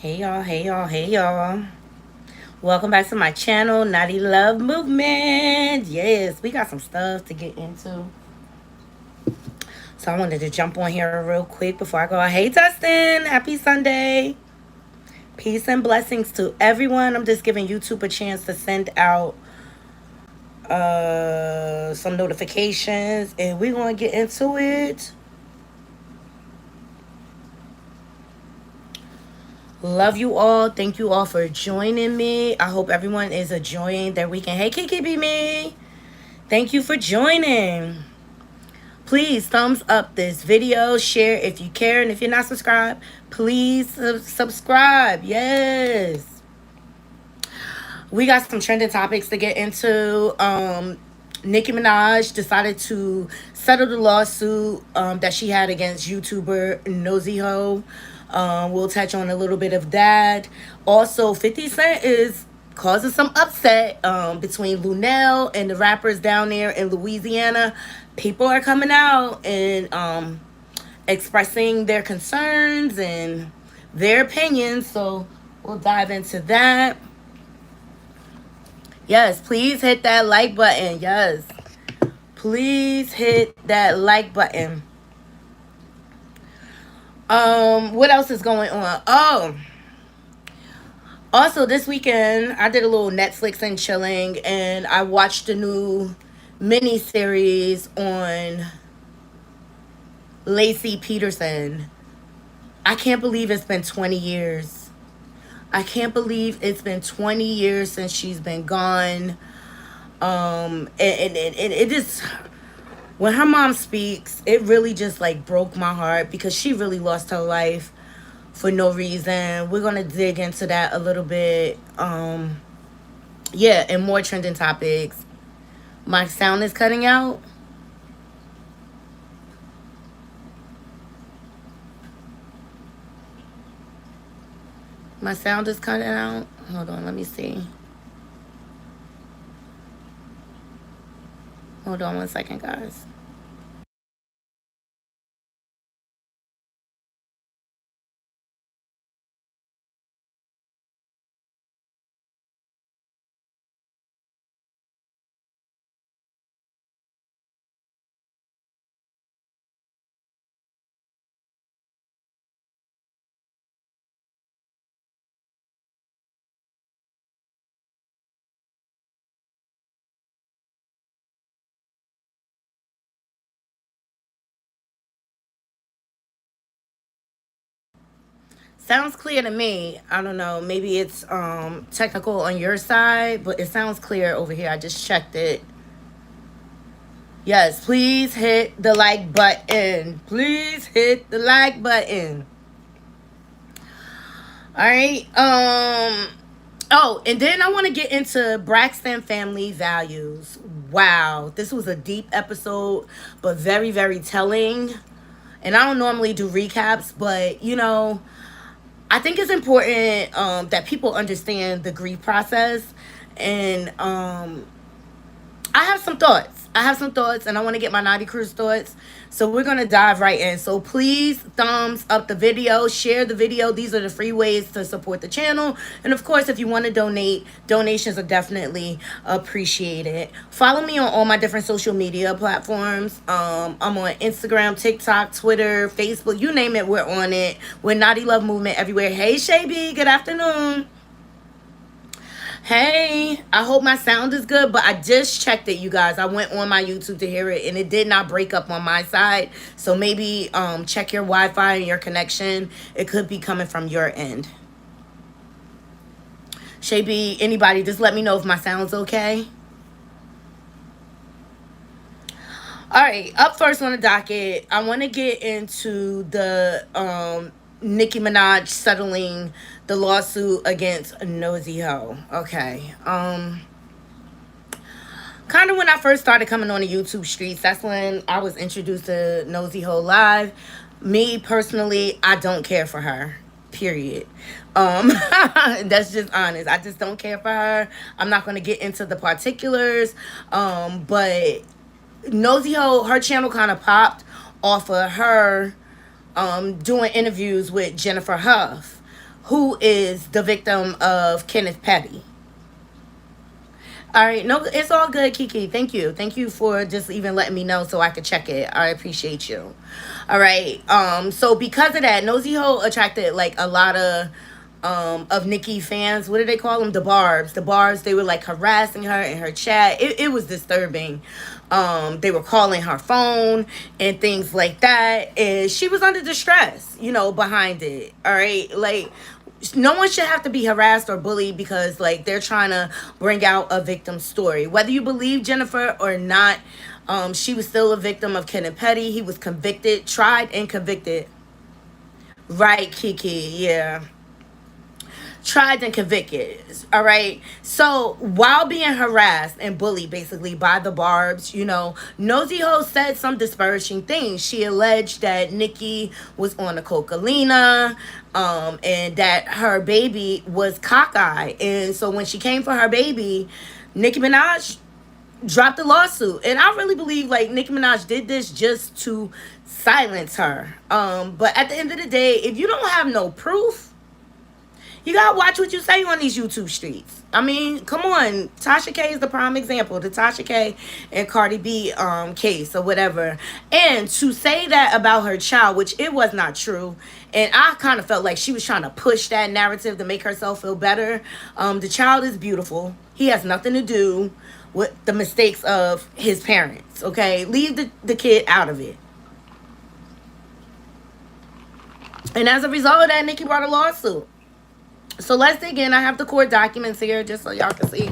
Hey y'all, hey y'all, hey y'all. Welcome back to my channel, Knotty Love Movement. Yes, we got some stuff to get into. So I wanted to jump on here real quick before I go. Hey Dustin, happy Sunday. Peace and blessings to everyone. I'm just giving YouTube a chance to send out some notifications and we're gonna get into it. Love you all. Thank you all for joining me. I hope everyone is enjoying their weekend. Hey Kiki be me. Thank you for joining. Please thumbs up this video, share if you care, and if you're not subscribed, please subscribe. Yes. We got some trending topics to get into. Nicki Minaj decided to settle the lawsuit that she had against YouTuber Nosy Ho. We'll touch on a little bit of that. Also, 50 Cent is causing some upset between Lunel and the rappers down there in Louisiana. People are coming out and expressing their concerns and their opinions. So we'll dive into that. Yes, please hit that like button. Yes. Please hit that like button. What else is going on? Oh, also this weekend I did a little Netflix and chilling, and I watched a new mini series on Lacey Peterson. I can't believe it's been 20 years. I can't believe it's been 20 years since she's been gone. And it just, when her mom speaks, it really just like broke my heart because she really lost her life for no reason. We're gonna dig into that a little bit. Yeah, and more trending topics. My sound is cutting out. My sound is cutting out. Hold on, let me see. Hold on 1 second, guys. Sounds clear to me. I don't know. Maybe it's technical on your side, but it sounds clear over here. I just checked it. Yes, please hit the like button. Please hit the like button. All right. Oh, and then I want to get into Braxton family values. Wow, this was a deep episode, but very, very telling. And I don't normally do recaps, but I think it's important that people understand the grief process. And I have some thoughts. And I want to get my Naughty Crew's thoughts. So we're going to dive right in. So please thumbs up the video, share the video. These are the free ways to support the channel. And of course, if you want to donate, donations are definitely appreciated. Follow me on all my different social media platforms. I'm on Instagram, TikTok, Twitter, Facebook, you name it, we're on it. We're Naughty Love Movement everywhere. Hey, Shaby, good afternoon. Hey, I hope my sound is good, but I just checked it, you guys. I went on my YouTube to hear it, and it did not break up on my side. So maybe check your Wi-Fi and your connection. It could be coming from your end. Shaby, anybody, just let me know if my sound's okay. All right, up first on the docket, I want to get into the Nicki Minaj settling the lawsuit against Nosy Ho. Okay. Kind of when I first started coming on the YouTube streets, that's when I was introduced to Nosy Ho Live. Me personally, I don't care for her. Period. That's just honest. I just don't care for her. I'm not going to get into the particulars. But Nosy Ho, her channel kind of popped off of her doing interviews with Jennifer Huff. who is the victim of Kenneth Petty. All right, no, it's all good, Kiki. Thank you for just even letting me know so I could check it. I appreciate you. All right, so because of that, Nosy Ho attracted like a lot of Nicki fans. What do they call them? The Barbs. The Barbs. They were like harassing her in her chat. It was disturbing. They were calling her phone and things like that, and she was under distress, behind it. All right, like no one should have to be harassed or bullied because like they're trying to bring out a victim story. Whether you believe Jennifer or not, she was still a victim of Kenneth Petty. He was convicted, tried, and convicted. Right, Kiki. Yeah, tried and convicted. All right. So while being harassed and bullied basically by the Barbs, Nosy Ho said some disparaging things. She alleged that Nicki was on a cocaine, and that her baby was cockeyed. And so when she came for her baby, Nicki Minaj dropped a lawsuit. And I really believe like Nicki Minaj did this just to silence her. But at the end of the day, if you don't have no proof, you gotta watch what you say on these YouTube streets. I mean, come on. Tasha K is the prime example. The Tasha K and Cardi B case or whatever. And to say that about her child, which it was not true, and I kind of felt like she was trying to push that narrative to make herself feel better. The child is beautiful. He has nothing to do with the mistakes of his parents. Okay, leave the kid out of it. And as a result of that, Nicki brought a lawsuit. So let's dig in. I have the court documents here just so y'all can see.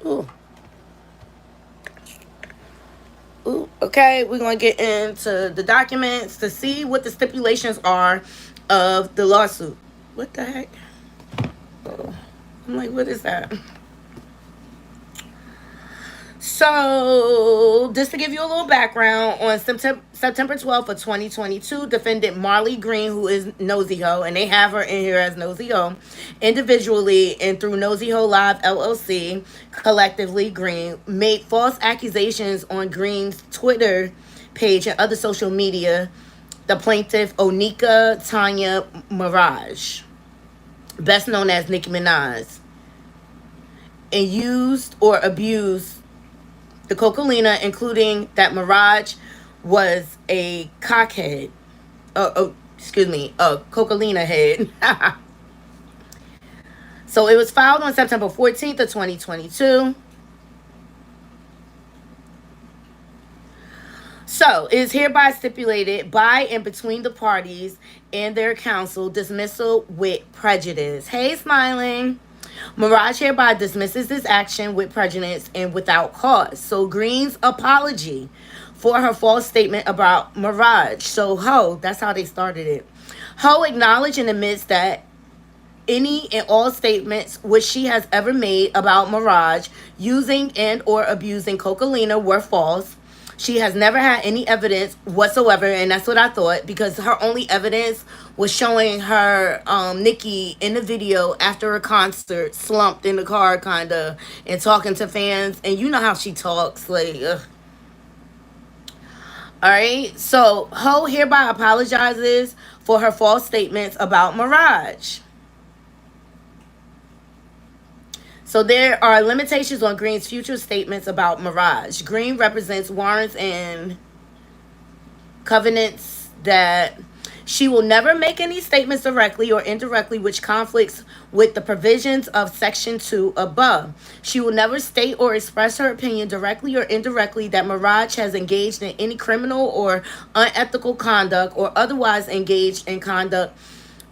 Ooh. Ooh. Okay, we're going to get into the documents to see what the stipulations are of the lawsuit. What the heck? Oh. I'm like, what is that? So, just to give you a little background, on September 12th of 2022, defendant Marley Green, who is Nosy Ho, and they have her in here as Nosy Ho, individually and through Nosy Ho Live LLC, collectively Green, made false accusations on Green's Twitter page and other social media, the plaintiff Onika Tanya Mirage, best known as Nicki Minaj, and used or abused the cocaine, including that Mirage was a cockhead. A cocaine head. So it was filed on September 14th of 2022. So it is hereby stipulated by and between the parties and their counsel dismissal with prejudice. Hey, Smiling. Mirage hereby dismisses this action with prejudice and without cause. So Green's apology for her false statement about Mirage. So Ho, that's how they started it. Ho acknowledged and admits that any and all statements which she has ever made about Mirage using and or abusing cocaine were false. She has never had any evidence whatsoever, and that's what I thought, because her only evidence was showing her Nicki in the video after a concert, slumped in the car kind of, and talking to fans, and you know how she talks, like, ugh. All right, so Ho hereby apologizes for her false statements about Mirage. So there are limitations on Green's future statements about Mirage. Green represents warrants and covenants that she will never make any statements directly or indirectly which conflicts with the provisions of Section 2 above. She will never state or express her opinion directly or indirectly that Mirage has engaged in any criminal or unethical conduct or otherwise engaged in conduct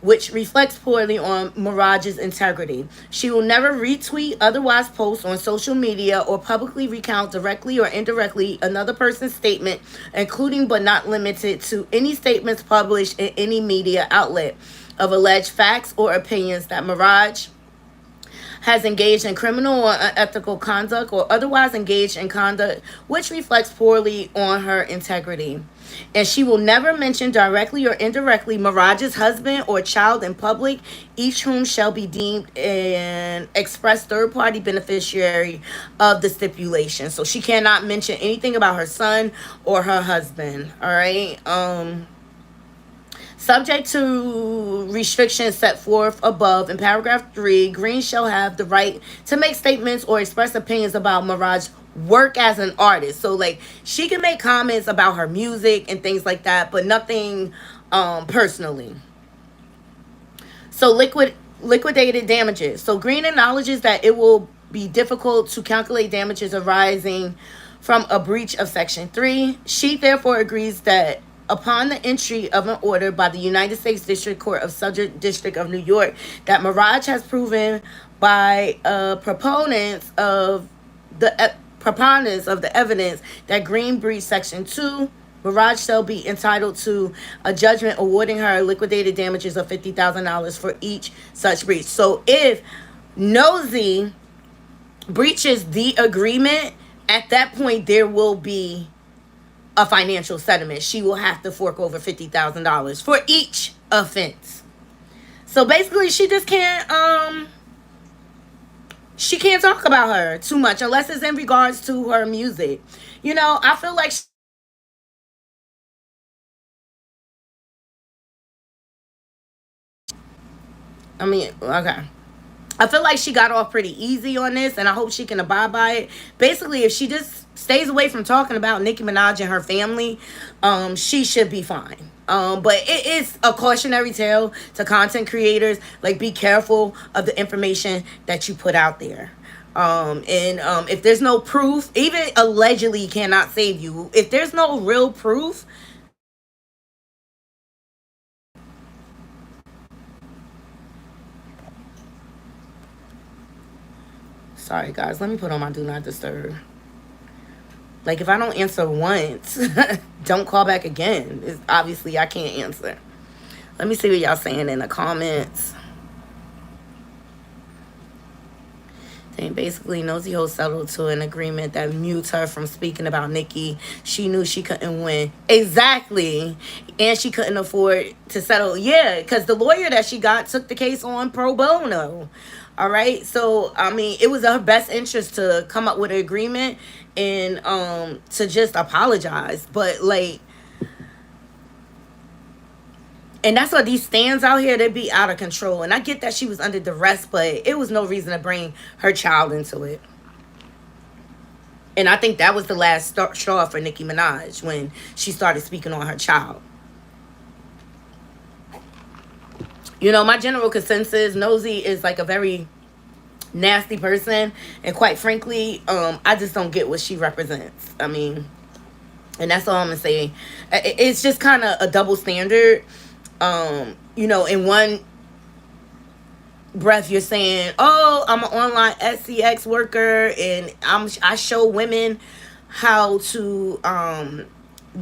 which reflects poorly on Mirage's integrity. She will never retweet, otherwise post on social media, or publicly recount directly or indirectly another person's statement, including but not limited to any statements published in any media outlet of alleged facts or opinions that Mirage has engaged in criminal or unethical conduct or otherwise engaged in conduct which reflects poorly on her integrity. And she will never mention directly or indirectly Mirage's husband or child in public, each whom shall be deemed an express third-party beneficiary of the stipulation. So she cannot mention anything about her son or her husband. All right. Subject to restrictions set forth above in paragraph 3, Green shall have the right to make statements or express opinions about Minaj's work as an artist. So, like, she can make comments about her music and things like that, but nothing personally. So, liquidated damages. So, Green acknowledges that it will be difficult to calculate damages arising from a breach of Section 3. She therefore agrees that upon the entry of an order by the United States District Court of Southern District of New York that Minaj has proven by preponderance of the evidence that Green breached Section 2, Minaj shall be entitled to a judgment awarding her liquidated damages of $50,000 for each such breach. So if Nosy breaches the agreement, at that point there will be a financial settlement. She will have to fork over $50,000 for each offense. So basically, she just can't she can't talk about her too much unless it's in regards to her music. You know, I feel like okay. I feel like she got off pretty easy on this, and I hope she can abide by it. Basically, if she just stays away from talking about Nicki Minaj and her family, she should be fine. But it is a cautionary tale to content creators. Like, be careful of the information that you put out there. If there's no proof, even allegedly cannot save you. If there's no real proof, sorry guys, let me put on my do not disturb. Like, if I don't answer once, don't call back again. It's obviously I can't answer. Let me see what y'all saying in the comments. Saying basically Nosy Ho settled to an agreement that mutes her from speaking about Nicki. She knew she couldn't win. Exactly. And she couldn't afford to settle. Yeah, because the lawyer that she got took the case on pro bono. All right. So, I mean, it was her best interest to come up with an agreement and to just apologize. But, like, and that's why these stands out here, they be out of control. And I get that she was under duress, but it was no reason to bring her child into it. And I think that was the last straw for Nicki Minaj when she started speaking on her child. You know, my general consensus, Nosy is like a very nasty person. And quite frankly, I just don't get what she represents. I mean, and that's all I'm going to say. It's just kind of a double standard. You know, in one breath you're saying, oh, I'm an online SCX worker and I show women how to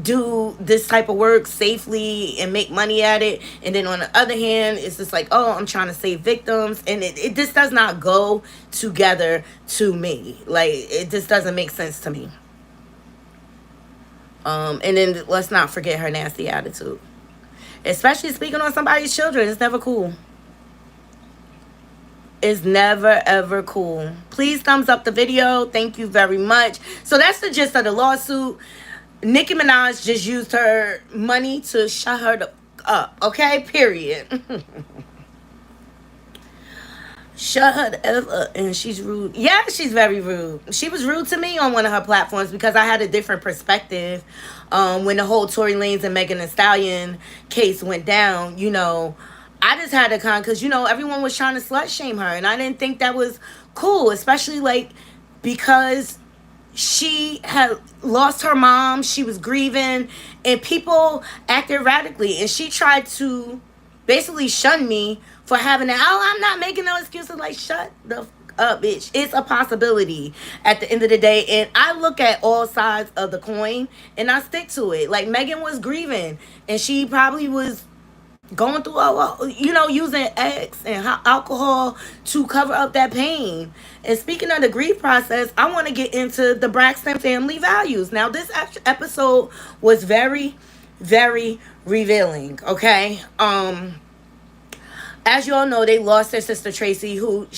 do this type of work safely and make money at it, and then on the other hand it's just like, oh, I'm trying to save victims, and it just does not go together to me. Like, it just doesn't make sense to me. And then let's not forget her nasty attitude. Especially speaking on somebody's children. It's never cool. It's never, ever cool. Please thumbs up the video. Thank you very much. So that's the gist of the lawsuit. Nicki Minaj just used her money to shut her up. Okay? Period. Shut her the F up. And she's rude. Yeah, she's very rude. She was rude to me on one of her platforms because I had a different perspective. When the whole Tory Lanez and Megan Thee Stallion case went down, you know, I just had to because, you know, everyone was trying to slut shame her. And I didn't think that was cool, especially, like, because she had lost her mom. She was grieving. And people acted radically. And she tried to basically shun me for having that. Oh, I'm not making no excuses. Like, shut the up, bitch. It's a possibility at the end of the day. And I look at all sides of the coin and I stick to it. Like, Megan was grieving and she probably was going through, you know, using X and alcohol to cover up that pain. And speaking of the grief process, I want to get into the Braxton family values. Now, this episode was very, very revealing. Okay. As you all know, they lost their sister Tracy, who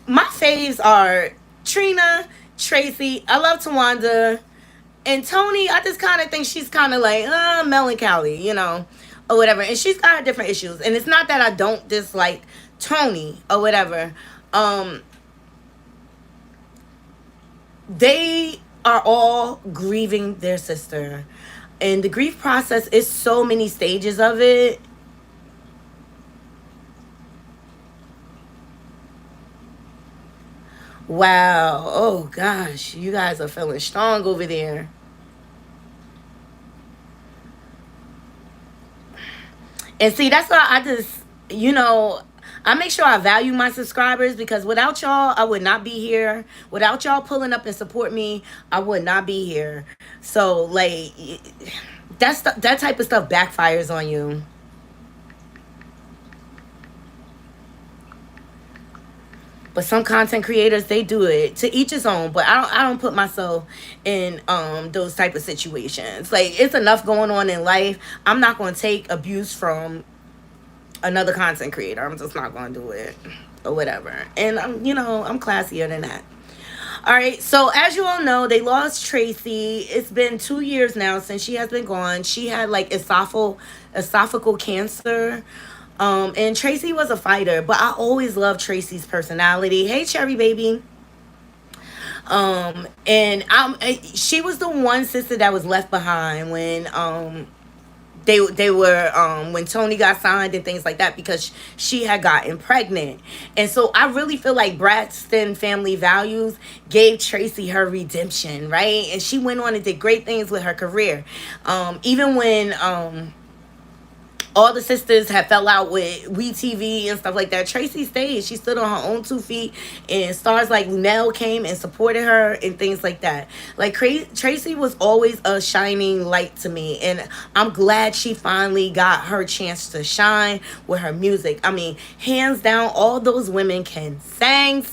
my faves are Trina, Tracy. I love Tawanda. And Tony, I just kind of think she's kind of like melancholy, you know. or whatever. And she's got her different issues. And it's not that I don't dislike Tony or whatever. They are all grieving their sister. And the grief process is so many stages of it. Wow. Oh gosh. You guys are feeling strong over there. And see, that's why I just, you know, I make sure I value my subscribers, because without y'all, I would not be here. Without y'all pulling up and support me, I would not be here. So, like, that type of stuff backfires on you. But some content creators, they do it to each his own. But I don't put myself in those type of situations. Like, it's enough going on in life. I'm not going to take abuse from another content creator. I'm just not going to do it or whatever. And I'm classier than that. All right. So as you all know, they lost Tracy. It's been 2 years now since she has been gone. She had like esophageal cancer. And Tracy was a fighter, but I always loved Tracy's personality. Hey, Cherry Baby. And she was the one sister that was left behind when they were when Tony got signed and things like that, because she had gotten pregnant. And so I really feel like Braxton Family Values gave Tracy her redemption, right? And she went on and did great things with her career. Even when all the sisters had fell out with WeTV and stuff like that, Tracy stayed. She stood on her own 2 feet, and stars like Lunel came and supported her and things like that. Like, Tracy was always a shining light to me, and I'm glad she finally got her chance to shine with her music. I mean, hands down, all those women can sing.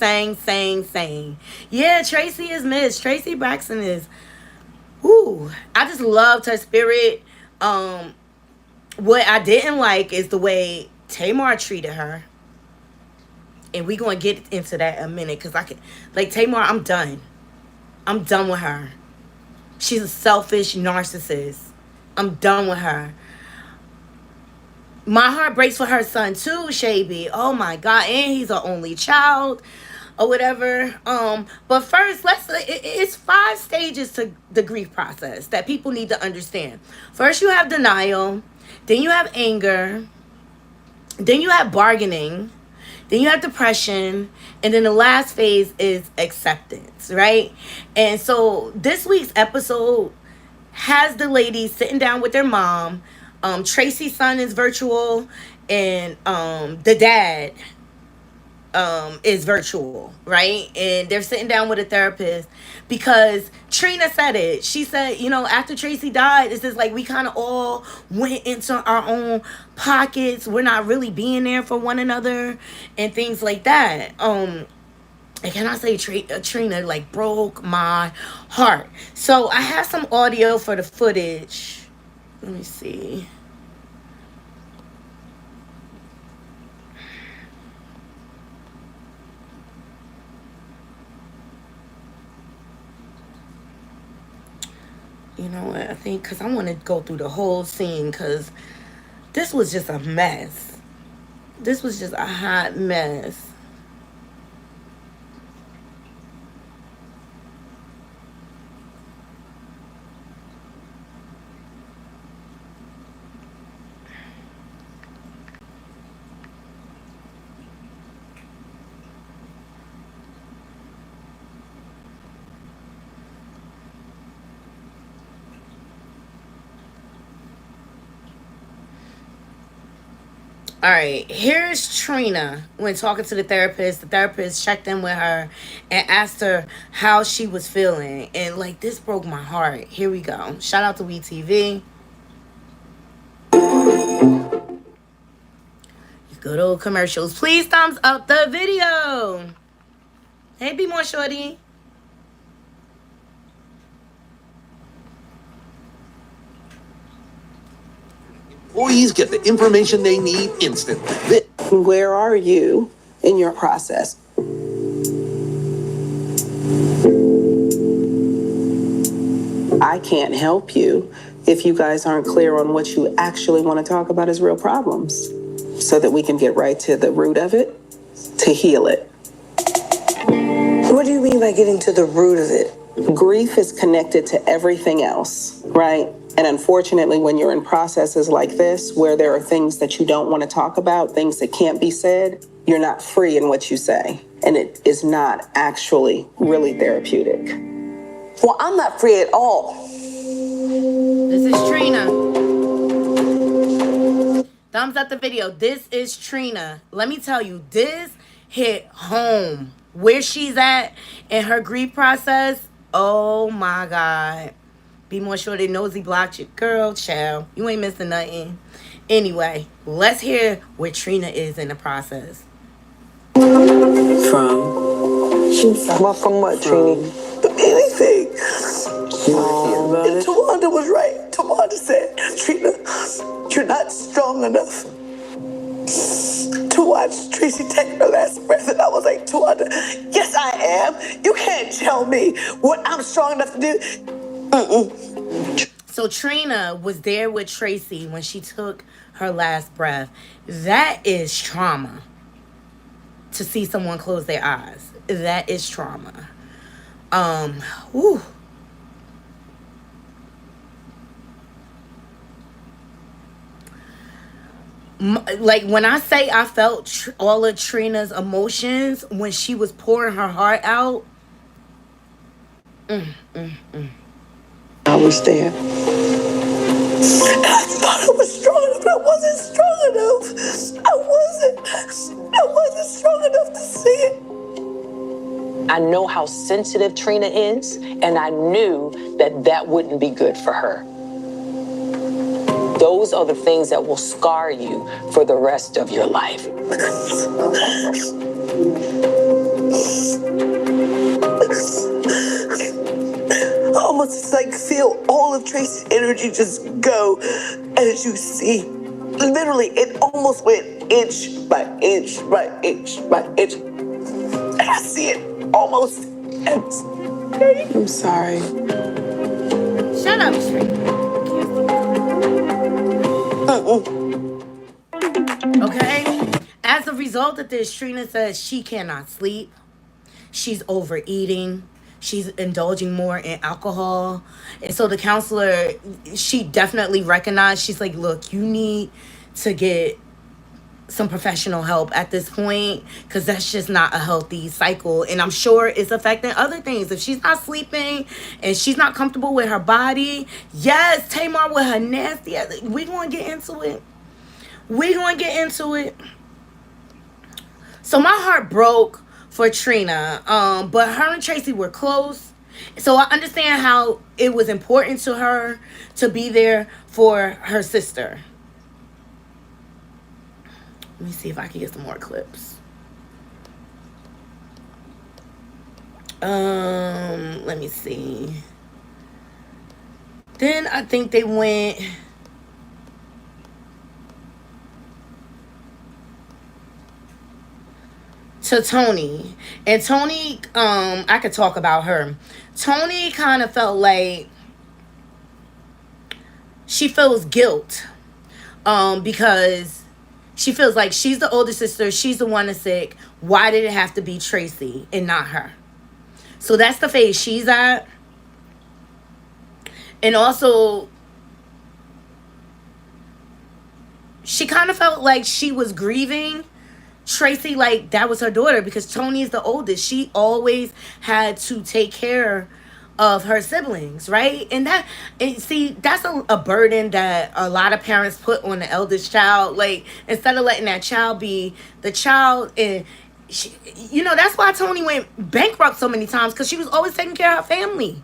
Yeah, Tracy is missed. Tracy Braxton is, ooh, I just loved her spirit. What I didn't like is the way Tamar treated her. And we going to get into that in a minute, because Tamar, I'm done. I'm done with her. She's a selfish narcissist. I'm done with her. My heart breaks for her son too, Shaby. Oh my God. And he's her only child or whatever. But first, it's 5 stages to the grief process that people need to understand. First, you have denial. Then you have anger. Then you have bargaining. Then you have depression. And then the last phase is acceptance, right? And so this week's episode has the ladies sitting down with their mom. Tracy's son is virtual. And the dad is virtual, right? And they're sitting down with a therapist, because Trina said it. She said, after Tracy died, it's just like we kind of all went into our own pockets. We're not really being there for one another and things like that. And can I say, Trina like broke my heart. So I have some audio for the footage. Let me see. You know what? I think because I want to go through the whole scene, because this was just a mess. This was just a hot mess. All right, here's Trina when talking to the therapist. The therapist checked in with her and asked her how she was feeling. And, like, this broke my heart. Here we go. Shout out to WeTV. Good old commercials. Please thumbs up the video. Hey, Be More Shorty. Employees get the information they need instantly. Where are you in your process? I can't help you if you guys aren't clear on what you actually want to talk about as real problems, so that we can get right to the root of it, to heal it. What do you mean by getting to the root of it? Grief is connected to everything else, right? And unfortunately, when you're in processes like this, where there are things that you don't want to talk about, things that can't be said, you're not free in what you say. And it is not actually really therapeutic. Well, I'm not free at all. This is Trina. Thumbs up the video. This is Trina. Let me tell you, this hit home. Where she's at in her grief process. Oh my God. Be more sure that Nosy blocked you. Girl, child. You ain't missing nothing. Anyway, let's hear where Trina is in the process. From What, Trini? Anything. And Tawanda was right. Tawanda said, Trina, you're not strong enough to watch Tracy take her last breath. And I was like, Tawanda, yes, I am. You can't tell me what I'm strong enough to do. So Trina was there with Tracy when she took her last breath. That is trauma. To see someone close their eyes. That is trauma. Whew. Like when I say I felt all of Trina's emotions when she was pouring her heart out. I was there. And I thought I was strong enough, but I wasn't strong enough. I wasn't strong enough to see it. I know how sensitive Trina is, and I knew that that wouldn't be good for her. Those are the things that will scar you for the rest of your life. I almost like feel all of Tracy's energy just go, as you see. Literally, it almost went inch by inch by inch by inch. And I see it almost every day. I'm sorry. Shut up, Trina. Okay? As a result of this, Trina says she cannot sleep. She's overeating. She's indulging more in alcohol. And so the counselor, she definitely recognized, she's like, look, you need to get some professional help at this point, because that's just not a healthy cycle. And I'm sure it's affecting other things. If she's not sleeping and she's not comfortable with her body, yes, Tamar with her nasty, we're going to get into it. We're going to get into it. So my heart broke for Trina, but her and Tracy were close. So I understand how it was important to her to be there for her sister. Let me see if I can get some more clips. Let me see. Then I think they went to Tony. And Tony, I could talk about her. Tony kind of felt like she feels guilt. Because she feels like she's the older sister. She's the one that's sick. Why did it have to be Tracy and not her? So that's the phase she's at. And also, she kind of felt like she was grieving Tracy like that was her daughter, because Tony is the oldest. She always had to take care of her siblings, right? And that's a burden that a lot of parents put on the eldest child. Like, instead of letting that child be the child, and she, that's why Tony went bankrupt so many times, because she was always taking care of her family.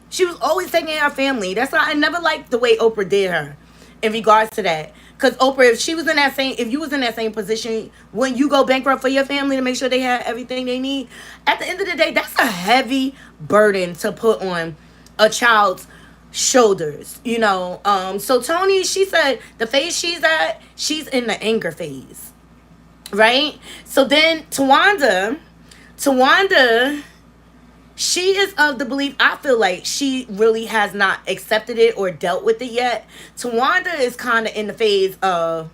She was always taking care of her family. That's why I never liked the way Oprah did her in regards to that. Because Oprah, if you was in that same position, when you go bankrupt for your family to make sure they have everything they need, at the end of the day, that's a heavy burden to put on a child's shoulders, So Tony, she said the phase she's at, she's in the anger phase, right? So then Tawanda, she is of the belief, I feel like she really has not accepted it or dealt with it yet. Tawanda is kind of in the phase of,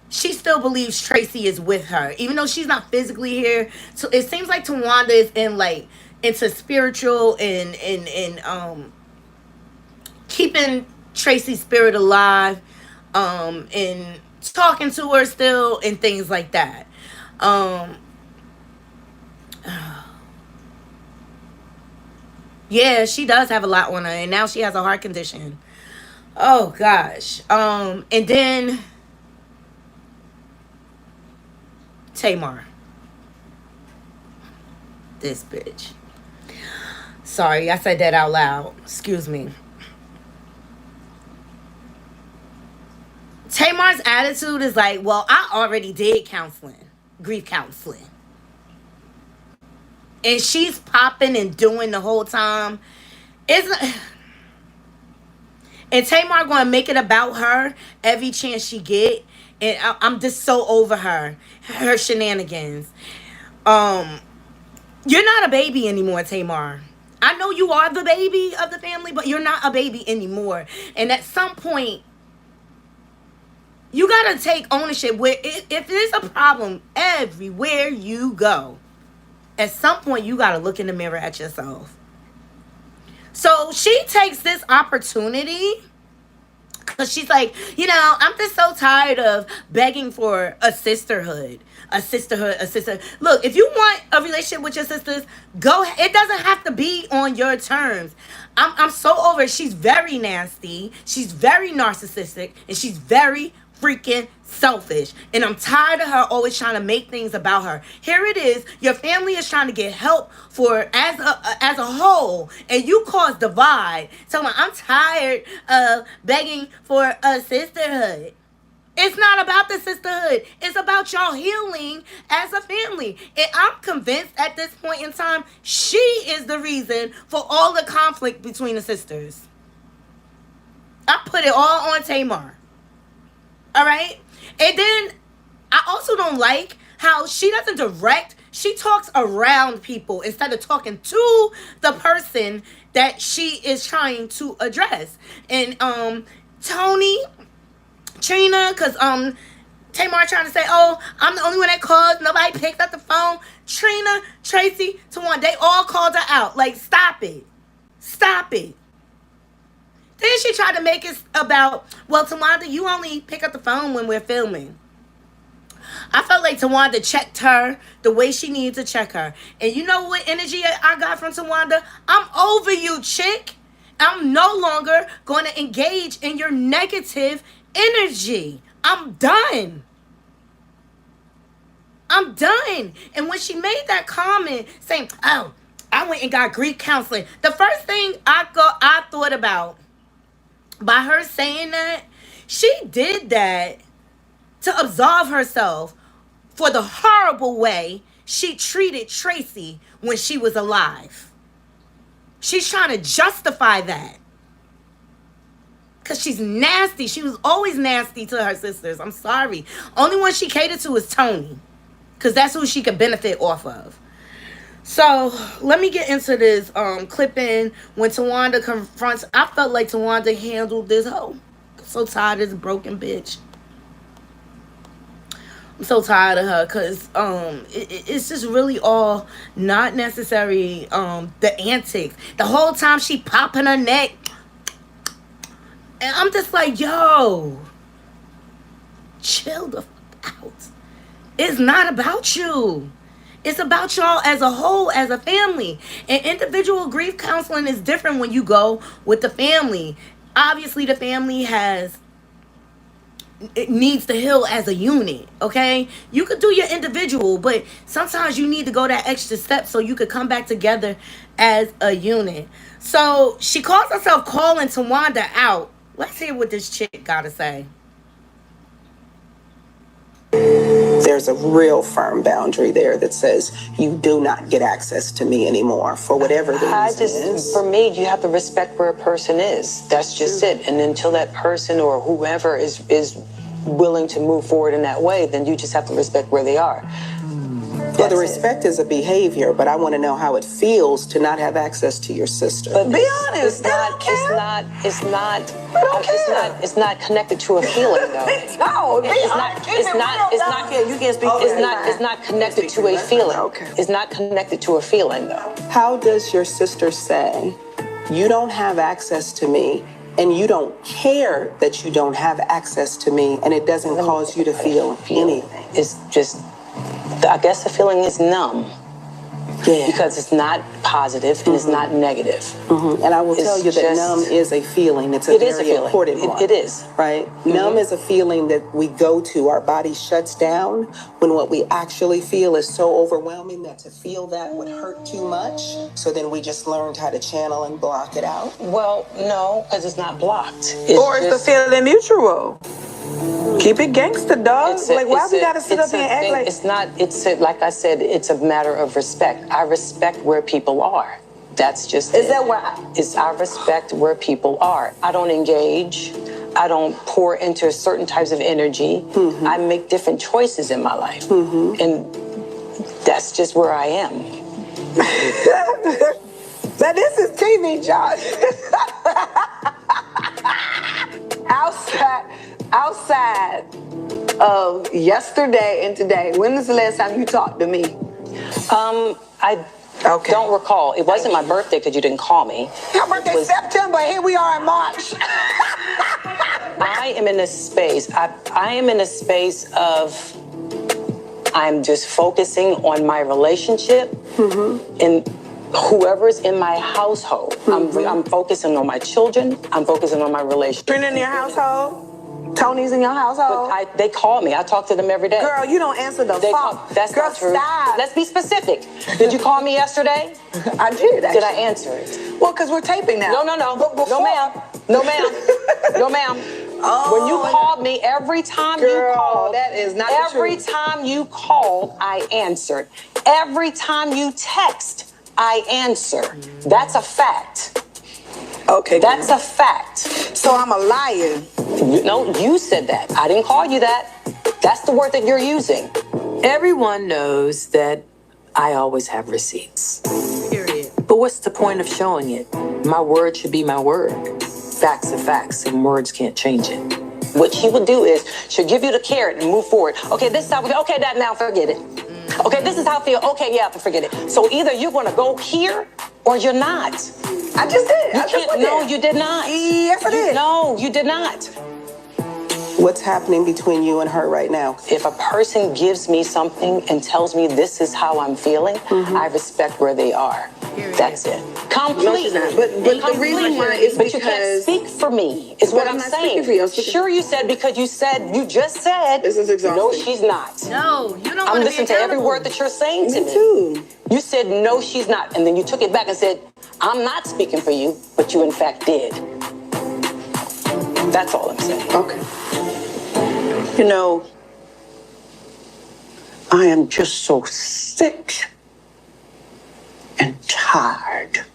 she still believes Tracy is with her, even though she's not physically here. So it seems like Tawanda is in like into spiritual and keeping Tracy's spirit alive, and talking to her still and things like that. Yeah, she does have a lot on her, and now she has a heart condition. Oh gosh. And then Tamar. This bitch. Sorry, I said that out loud. Excuse me. Tamar's attitude is like, well, I already did counseling, grief counseling. And she's popping and doing the whole time. And Tamar going to make it about her every chance she get. And I'm just so over her shenanigans. You're not a baby anymore, Tamar. I know you are the baby of the family, but you're not a baby anymore. And at some point, you got to take ownership. Where if there's a problem everywhere you go, at some point, you got to look in the mirror at yourself. So she takes this opportunity because she's like, you know, I'm just so tired of begging for a sisterhood. A sisterhood. Look, if you want a relationship with your sisters, go. It doesn't have to be on your terms. I'm so over it. She's very nasty. She's very narcissistic. And she's very freaking selfish. And I'm tired of her always trying to make things about her. Here it is. Your family is trying to get help for as a whole. And you cause divide. So I'm tired of begging for a sisterhood. It's not about the sisterhood. It's about y'all healing as a family. And I'm convinced at this point in time, she is the reason for all the conflict between the sisters. I put it all on Tamar. All right? And then I also don't like how she doesn't direct. She talks around people instead of talking to the person that she is trying to address. And Tony, Trina, because Tamar trying to say, oh, I'm the only one that called. Nobody picked up the phone. Trina, Tracy, Tawanda, they all called her out. Like, stop it. Stop it. Then she tried to make it about, well, Tawanda, you only pick up the phone when we're filming. I felt like Tawanda checked her the way she needed to check her. And you know what energy I got from Tawanda? I'm over you, chick. I'm no longer going to engage in your negative energy. I'm done. I'm done. And when she made that comment saying, oh, I went and got grief counseling, the first thing I thought about by her saying that, she did that to absolve herself for the horrible way she treated Tracy when she was alive. She's trying to justify that. Because she's nasty. She was always nasty to her sisters. I'm sorry. Only one she catered to is Tony. Because that's who she could benefit off of. So, let me get into this clipping when Tawanda confronts. I felt like Tawanda handled this whole. I'm so tired of this broken bitch. I'm so tired of her because it's just really all not necessary. The antics. The whole time she popping her neck. And I'm just like, yo, chill the fuck out. It's not about you. It's about y'all as a whole, as a family. And individual grief counseling is different when you go with the family. Obviously, the family it needs to heal as a unit, okay? You could do your individual, but sometimes you need to go that extra step so you could come back together as a unit. So she calls herself calling Tawanda out. Let's hear what this chick got to say. There's a real firm boundary there that says you do not get access to me anymore for whatever the reason is. For me, you have to respect where a person is. That's just it. And until that person or whoever is willing to move forward in that way, then you just have to respect where they are. Well, the respect is a behavior, but I want to know how it feels to not have access to your sister. But Be honest. It's not connected to a feeling though. No, you can't speak. It's not connected to a feeling. Okay. It's not connected to a feeling though. How does your sister say, you don't have access to me, and you don't care that you don't have access to me, and it doesn't cause you to feel anything? It's just, I guess the feeling is numb. Yeah. Because it's not positive and it's not negative. And I will tell you that numb is a feeling. It's a very important one. It is. Right? Numb is a feeling that we go to. Our body shuts down when what we actually feel is so overwhelming that to feel that would hurt too much. So then we just learned how to channel and block it out. Well, no, because it's not blocked. Or it's the feeling mutual. Keep it gangster, dog. Why we gotta sit up here and act like... Like I said, it's a matter of respect. I respect where people are. That's just Is that why? I respect where people are. I don't engage. I don't pour into certain types of energy. I make different choices in my life. And that's just where I am. Now this is TV, Josh. Outside of yesterday and today, when was the last time you talked to me? I don't recall. It wasn't my birthday because you didn't call me. Your birthday's September. Here we are in March. I am in a space. I am in a space of I'm just focusing on my relationship and whoever's in my household. I'm focusing on my children. I'm focusing on my relationship. Trina in your household? Tony's in your household? But they call me. I talk to them every day. Girl, you don't answer the phone. That's Girl, not true. Stop. Let's be specific. Did you call me yesterday? I did, actually. Did I answer it? Well, because we're taping now. No. But before... No, ma'am. No, ma'am. When you called me, every time you called, that is not every time you called, I answered. Every time you text, I answer. That's a fact. Okay. That's a fact. So I'm a liar. No, you said that. I didn't call you that. That's the word that you're using. Everyone knows that I always have receipts. Period. But what's the point of showing it? My word should be my word. Facts are facts, and words can't change it. What she would do is she'll give you the carrot and move forward. Okay, this is how we feel. Okay, that now forget it. Okay, this is how I feel. Okay, yeah, forget it. So either you're going to go here or you're not. I just did. No, you did not. Yes, I did. No, you did not. What's happening between you and her right now? If a person gives me something and tells me this is how I'm feeling, I respect where they are. That's it. Completely. But the reason why is because... But you can't speak for me, is what I'm not saying. For you. Sure you said, because you just said... This is exhausting. No, she's not. No, you don't I'm want to be listening to every word that you're saying to me. Me too. You said, no, she's not. And then you took it back and said, I'm not speaking for you, but you in fact did. That's all I'm saying. Okay. You know, I am just so sick and tired.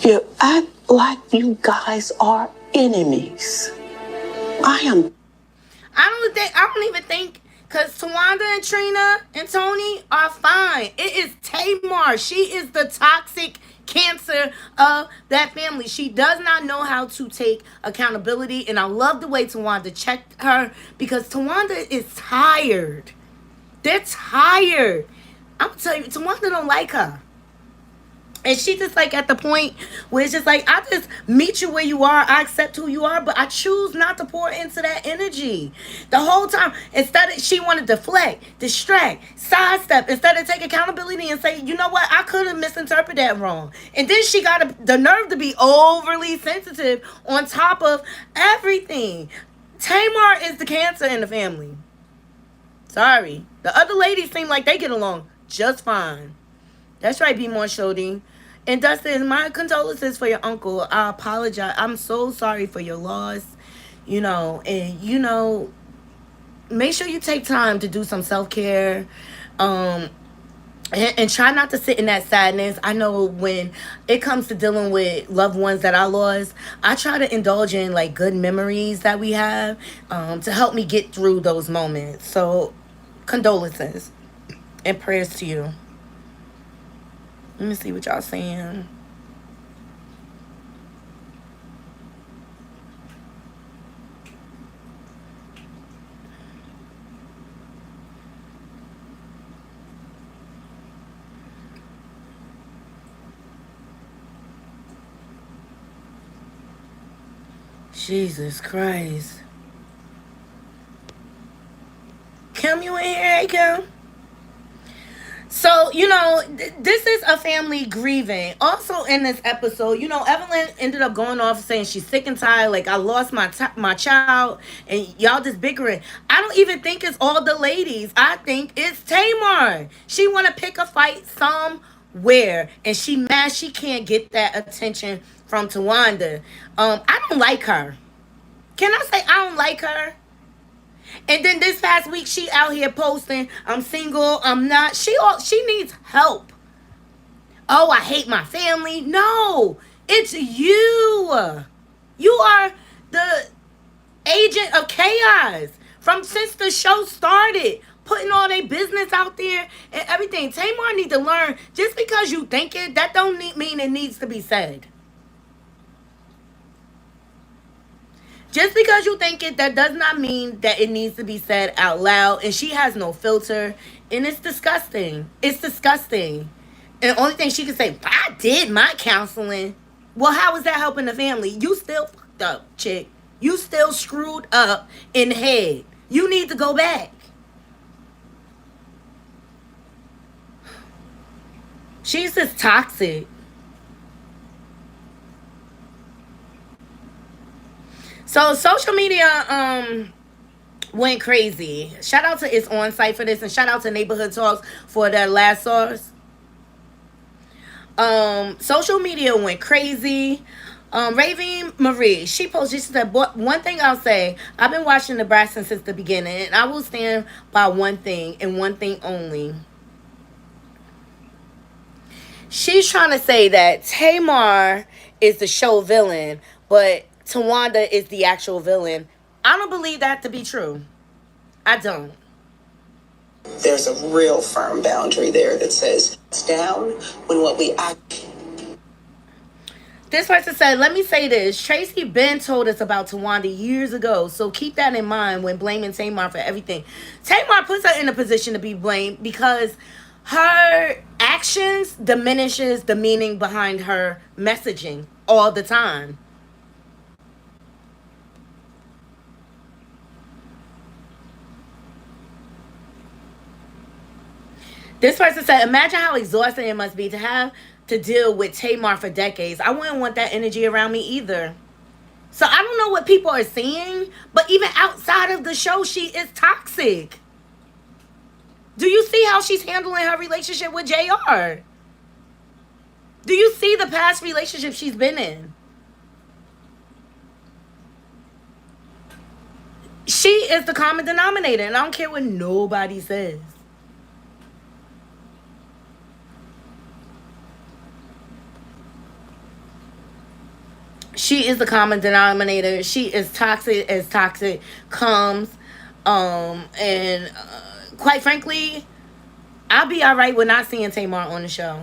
You act like you guys are enemies. I don't even think, because Tawanda and Trina and Tony are fine. It is Tamar. She is the toxic cancer of that family. She does not know how to take accountability, and I love the way Tawanda checked her, because Tawanda is tired. They're tired. I'm gonna tell you, Tawanda don't like her. And she just like at the point where it's just like, I just meet you where you are. I accept who you are, but I choose not to pour into that energy. The whole time, instead of, she wanted to deflect, distract, sidestep, instead of take accountability and say, you know what, I could have misinterpreted that wrong. And then she got the nerve to be overly sensitive on top of everything. Tamar is the cancer in the family. Sorry. The other ladies seem like they get along just fine. That's right, Be More Shody. And Dustin, my condolences for your uncle. I apologize. I'm so sorry for your loss. And make sure you take time to do some self-care. And try not to sit in that sadness. I know when it comes to dealing with loved ones that I lost, I try to indulge in like good memories that we have to help me get through those moments. So condolences and prayers to you. Let me see what y'all saying. Jesus Christ. Kim, you in here? Hey, Kim. So, this is a family grieving. Also in this episode, Evelyn ended up going off saying she's sick and tired. Like, I lost my child and y'all just bickering. I don't even think it's all the ladies. I think it's Tamar. She want to pick a fight somewhere. And she mad she can't get that attention from Tawanda. I don't like her. Can I say I don't like her? And then this past week, she out here posting, I'm single, I'm not. She needs help. Oh, I hate my family. No, it's you. You are the agent of chaos since the show started, putting all their business out there and everything. Tamar need to learn, just because you think it, that don't mean it needs to be said. Just because you think it, that does not mean that it needs to be said out loud. And she has no filter. And it's disgusting. It's disgusting. And the only thing she can say, I did my counseling. Well, how is that helping the family? You still fucked up, chick. You still screwed up in the head. You need to go back. She's just toxic. So social media went crazy. Shout out to It's On Site for this, and shout out to Neighborhood Talks for that last source. Social media went crazy. Raven Marie, she posted, she said, one thing I'll say, I've been watching the Braxton since the beginning, and I will stand by one thing and one thing only. She's trying to say that Tamar is the show villain, but Tawanda is the actual villain. I don't believe that to be true. I don't. There's a real firm boundary there that says it's down when what we act. This person said, let me say this. Tracy Ben told us about Tawanda years ago, so keep that in mind when blaming Tamar for everything. Tamar puts her in a position to be blamed because her actions diminishes the meaning behind her messaging all the time. This person said, imagine how exhausting it must be to have to deal with Tamar for decades. I wouldn't want that energy around me either. So I don't know what people are seeing, but even outside of the show, she is toxic. Do you see how she's handling her relationship with JR? Do you see the past relationship she's been in? She is the common denominator, and I don't care what nobody says. She is the common denominator. She is toxic as toxic comes. And quite frankly, I'll be all right with not seeing Tamar on the show.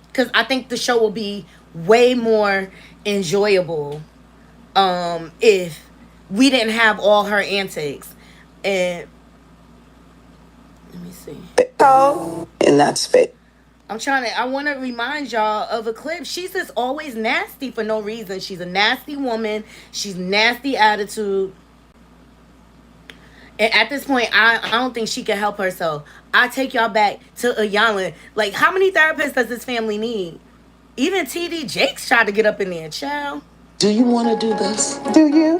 Because I think the show will be way more enjoyable if we didn't have all her antics. And let me see. In that space. I want to remind y'all of a clip. She's just always nasty for no reason. She's a nasty woman. She's nasty attitude. And at this point, I don't think she can help herself. I take y'all back to Ayala. Like, how many therapists does this family need? Even TD Jakes tried to get up in there, child. Do you want to do this? Do you?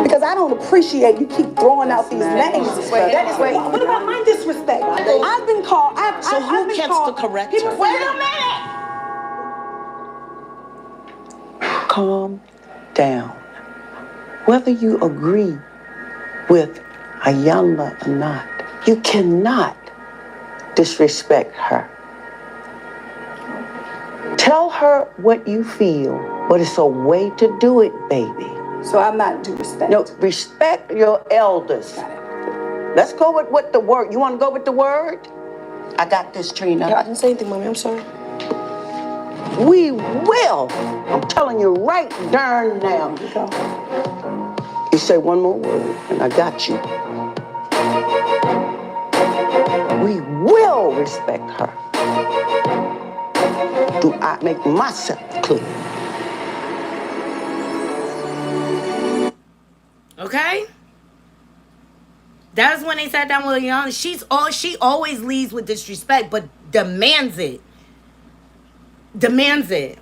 Because I don't appreciate you keep throwing out these names. What about my disrespect? I've been called. So who gets to correct her? Wait a minute. Calm down. Whether you agree with Ayala or not, you cannot disrespect her. Tell her what you feel, but it's a way to do it, baby. So I'm not due respect. No, respect your elders. Got it. Let's go with what the word. You want to go with the word? I got this, Trina. I didn't say anything, Mommy. I'm sorry. We will. I'm telling you right darn now. You say one more word, and I got you. We will respect her. Do I make myself clear? Okay? That's when they sat down with Rihanna. She always leads with disrespect, but demands it. Demands it.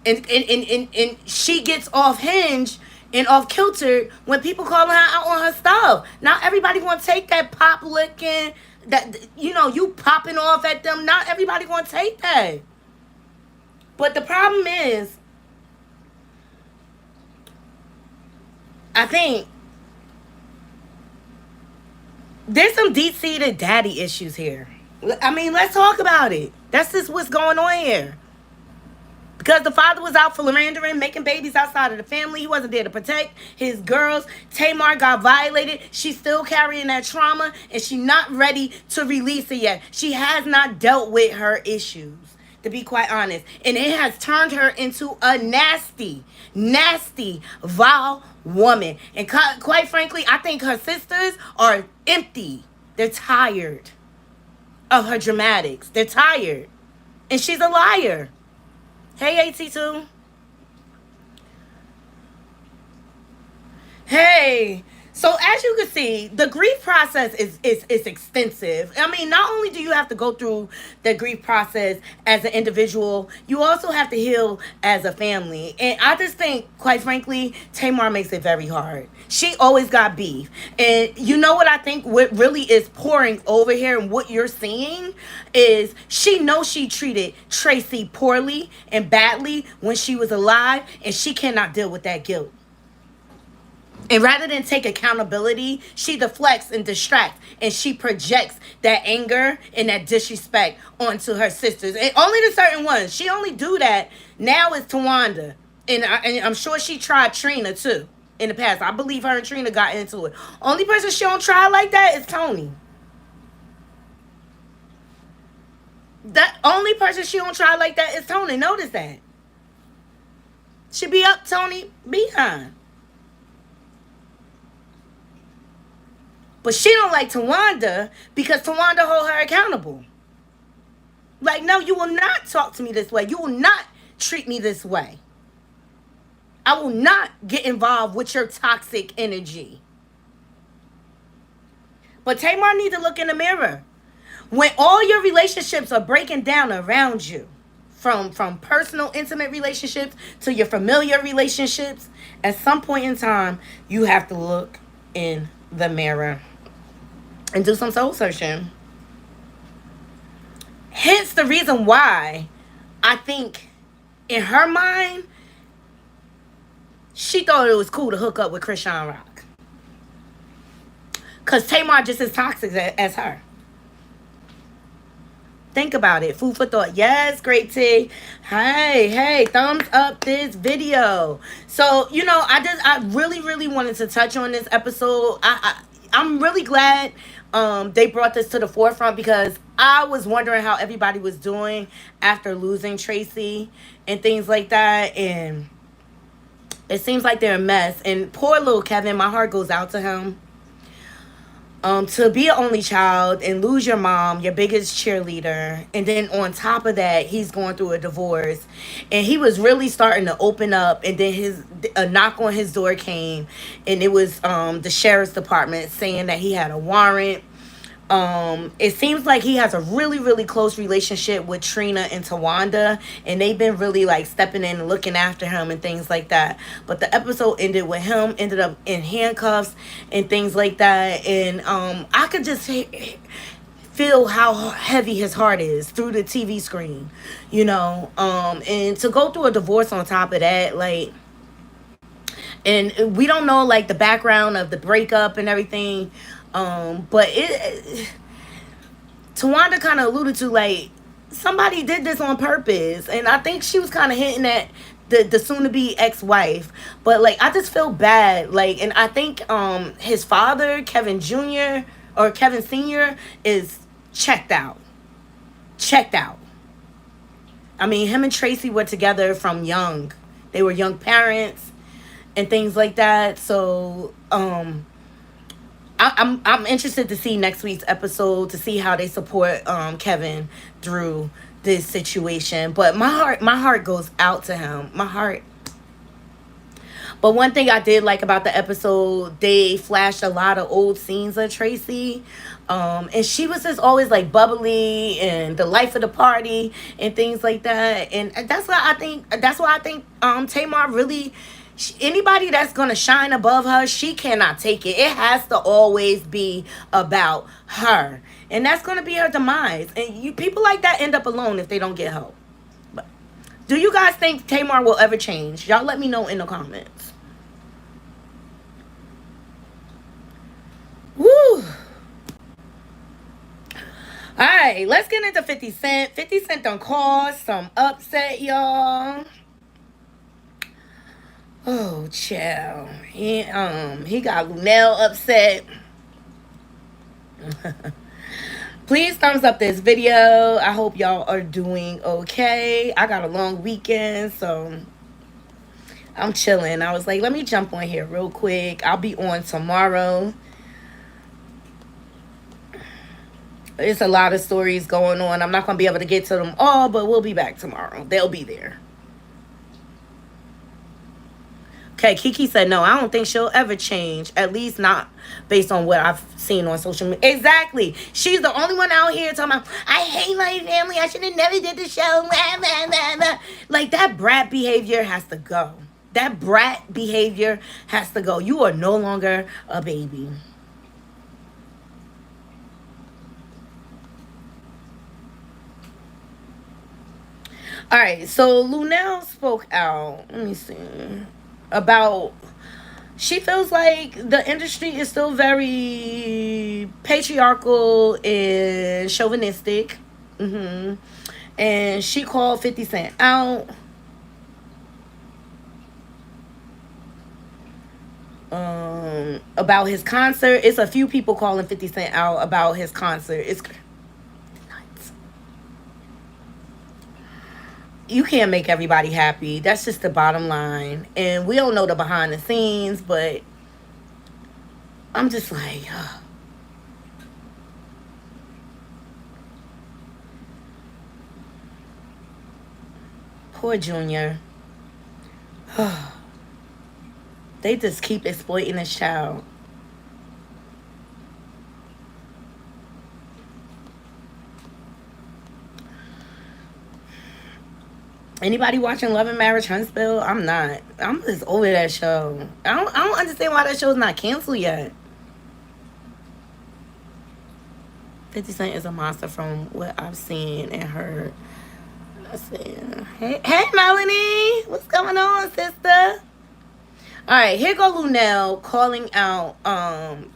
And she gets off hinge and off kilter when people calling her out on her stuff. Not everybody gonna take that pop licking, that, you know, you popping off at them. Not everybody gonna take that. But the problem is, I think there's some deep-seated daddy issues here. I mean, let's talk about it. That's just what's going on here. Because the father was out philandering, making babies outside of the family. He wasn't there to protect his girls. Tamar got violated. She's still carrying that trauma, and she's not ready to release it yet. She has not dealt with her issues, to be quite honest. And it has turned her into a nasty, nasty, vile woman. And quite frankly, I think her sisters are empty. They're tired of her dramatics. They're tired. And she's a liar. Hey, AT2. Hey. So as you can see, the grief process is extensive. I mean, not only do you have to go through the grief process as an individual, you also have to heal as a family. And I just think, quite frankly, Tamar makes it very hard. She always got beef. And you know what I think what really is pouring over here and what you're seeing is she knows she treated Tracy poorly and badly when she was alive, and she cannot deal with that guilt. And rather than take accountability, she deflects and distracts, and she projects that anger and that disrespect onto her sisters, and only the certain ones. She only do that now is Tawanda, and I'm sure she tried Trina too in the past. I believe her and Trina got into it. Only person she don't try like that is Tony. That only person she don't try like that is Tony. Notice that. She be up Tony behind. But she don't like Tawanda because Tawanda hold her accountable. Like, no, you will not talk to me this way. You will not treat me this way. I will not get involved with your toxic energy. But Tamar needs to look in the mirror. When all your relationships are breaking down around you, from personal, intimate relationships to your familiar relationships, at some point in time, you have to look in the mirror and do some soul searching. Hence the reason why I think in her mind, she thought it was cool to hook up with Krishan Rock. Because Tamar just as toxic as her. Think about it. Food for thought. Yes, great tea. Hey, thumbs up this video. So, you know, I really wanted to touch on this episode. I'm really glad they brought this to the forefront, because I was wondering how everybody was doing after losing Tracy and things like that, and it seems like they're a mess. And poor little Kevin, my heart goes out to him. To be an only child and lose your mom, your biggest cheerleader, and then on top of that, he's going through a divorce, and he was really starting to open up, and then a knock on his door came, and it was the sheriff's department saying that he had a warrant. It seems like he has a really close relationship with Trina and Tawanda, and they've been really like stepping in and looking after him and things like that. But the episode ended with him ended up in handcuffs and things like that, and I could just feel how heavy his heart is through the TV screen, you know. And to go through a divorce on top of that, like, and we don't know like the background of the breakup and everything. But Tawanda kind of alluded to like somebody did this on purpose, and I think she was kind of hinting at the soon-to-be ex-wife. But like I just feel bad, like, and I think his father, Kevin Jr., or Kevin Sr. is checked out. Checked out. I mean, him and Tracy were together from young. They were young parents and things like that. So, I'm interested to see next week's episode to see how they support Kevin through this situation. But my heart goes out to him. My heart. But one thing I did like about the episode, they flashed a lot of old scenes of Tracy. And she was just always like bubbly and the life of the party and things like that. And that's why I think Tamar really, anybody that's gonna shine above her, she cannot take it. It has to always be about her. And that's gonna be her demise. And you people like that end up alone if they don't get help. But do you guys think Tamar will ever change? Y'all let me know in the comments. Woo! Alright, let's get into 50 Cent. 50 Cent done caused some upset, y'all. Oh, child. He got Lunel upset. Please thumbs up this video. I hope y'all are doing okay. I got a long weekend, so I'm chilling. I was like, let me jump on here real quick. I'll be on tomorrow. It's a lot of stories going on. I'm not going to be able to get to them all, but we'll be back tomorrow. They'll be there. Okay, Kiki said, no, I don't think she'll ever change. At least not based on what I've seen on social media. Exactly. She's the only one out here talking about, I hate my family. I should have never did the show. Like, that brat behavior has to go. That brat behavior has to go. You are no longer a baby. All right, so Lunel spoke out. Let me see. About, she feels like the industry is still very patriarchal and chauvinistic. And she called 50 Cent out. About his concert. It's a few people calling 50 Cent out about his concert. It's nuts. You can't make everybody happy. That's just the bottom line. And we don't know the behind the scenes, but I'm just like, poor Junior. They just keep exploiting this child. Anybody watching Love and Marriage Huntsville? I'm not. I'm just over that show. I don't understand why that show's not canceled yet. 50 Cent is a monster from what I've seen and heard. Let's see. Hey, Melanie. What's going on, sister? All right, here go Lunel calling out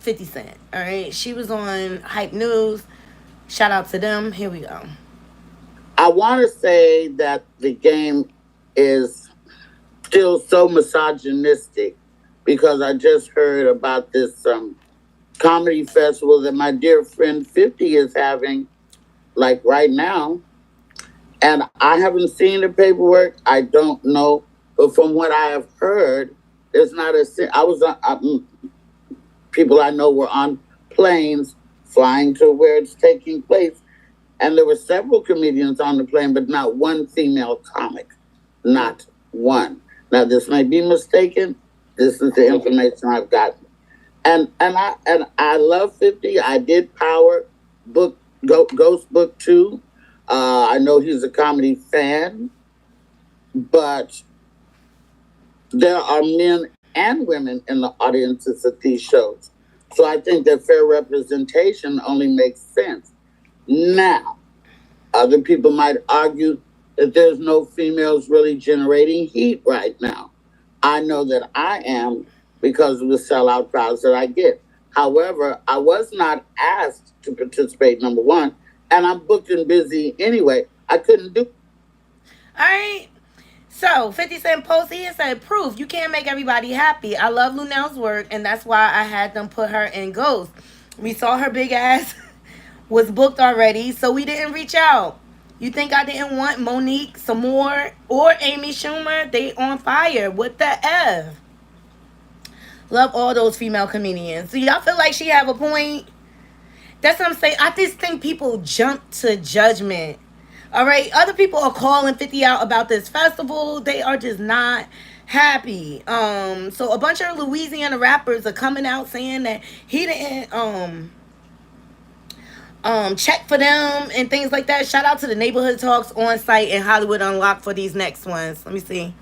50 Cent. All right, she was on Hype News. Shout out to them. Here we go. I want to say that the game is still so misogynistic because I just heard about this comedy festival that my dear friend 50 is having, like right now. And I haven't seen the paperwork. I don't know. But from what I have heard, there's not a... people I know were on planes flying to where it's taking place. And there were several comedians on the plane, but not one female comic. Not one. Now, this may be mistaken. This is the information I've gotten. And I love 50. I did Power Book, Ghost Book 2. I know he's a comedy fan. But there are men and women in the audiences at these shows. So I think that fair representation only makes sense. Now, other people might argue that there's no females really generating heat right now. I know that I am because of the sellout crowds that I get. However, I was not asked to participate, number one, and I'm booked and busy anyway. I couldn't do. All right. So, 50 Cent posted here said, proof, you can't make everybody happy. I love Lunel's work, and that's why I had them put her in Ghost. We saw her big ass was booked already, so we didn't reach out. You think I didn't want Monique some more or Amy Schumer? They on fire. What the F? Love all those female comedians. Do y'all feel like she have a point? That's what I'm saying. I just think people jump to judgment. All right, other people are calling 50 out about this festival. They are just not happy. So a bunch of Louisiana rappers are coming out saying that he didn't check for them and things like that. Shout out to the neighborhood talks on site in Hollywood Unlocked for these next ones. Let me see.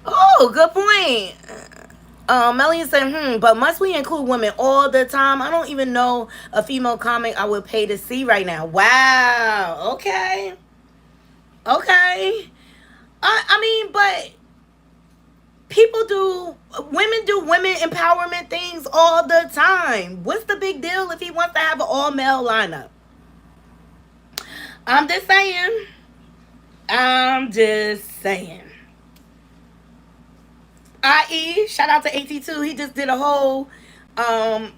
Oh, good point. Melanie said, but must we include women all the time? I don't even know a female comic I would pay to see right now. Wow. Okay. Okay. I mean, but women do women empowerment things all the time. What's the big deal if he wants to have an all male lineup? I'm just saying. I'm just saying. I.E., shout out to AT2. He just did a whole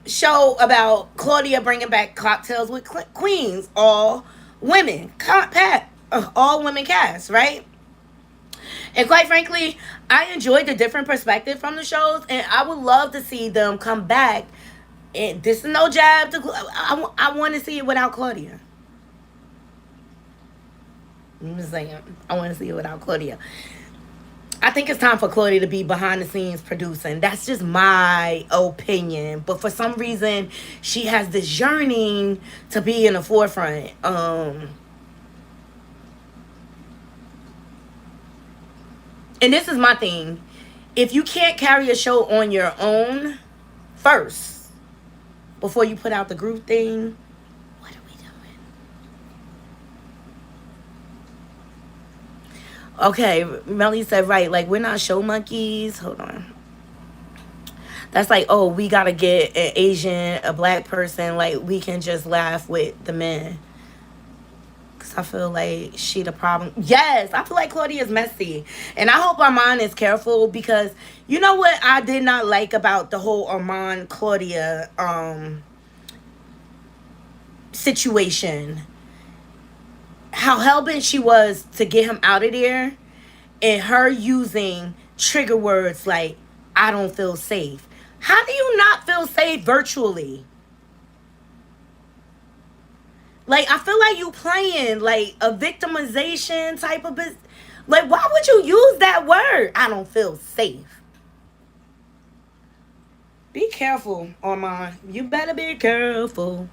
show about Claudia bringing back Cocktails with Queens, all women, all women cast, right? And quite frankly, I enjoyed the different perspective from the shows, and I would love to see them come back. And this is no jab to. I want to see it without Claudia. I'm just saying, I want to see it without Claudia. I think it's time for Claudia to be behind the scenes producing. That's just my opinion. But for some reason, she has this yearning to be in the forefront. And this is my thing. If you can't carry a show on your own first, before you put out the group thing, what are we doing? Okay, Melly said, right, like, we're not show monkeys. Hold on. That's like, oh, we got to get an Asian, a black person. Like, we can just laugh with the men. Because I feel like she the problem. Yes, I feel like Claudia is messy. And I hope Armand is careful because you know what I did not like about the whole Armand-Claudia situation? How hellbent she was to get him out of there, and her using trigger words like, I don't feel safe. How do you not feel safe virtually? Like, I feel like you playing like a victimization type of business. Like, why would you use that word? I don't feel safe. Be careful, Armand. You better be careful.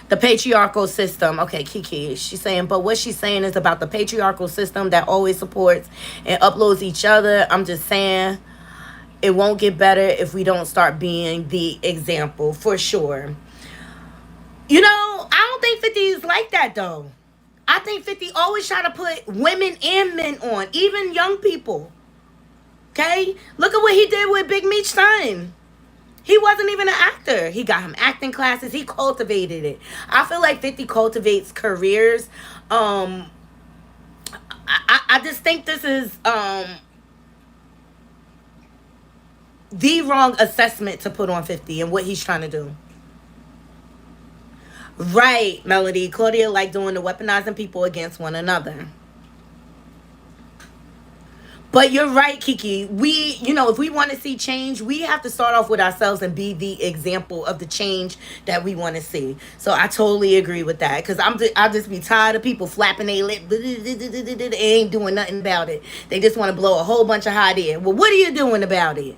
The patriarchal system. Okay, Kiki, she's saying, but what she's saying is about the patriarchal system that always supports and uploads each other. I'm just saying it won't get better if we don't start being the example, for sure. You know, I don't think 50 is like that, though. I think 50 always try to put women and men on, even young people. Okay? Look at what he did with Big Meech's son. He wasn't even an actor. He got him acting classes. He cultivated it. I feel like 50 cultivates careers. I just think this is the wrong assessment to put on 50 and what he's trying to do. Right, Melody. Claudia like doing the weaponizing people against one another. But you're right, Kiki. We, if we want to see change, we have to start off with ourselves and be the example of the change that we want to see. So I totally agree with that. Because I'll just be tired of people flapping their lip. They ain't doing nothing about it. They just want to blow a whole bunch of hot air. Well, what are you doing about it?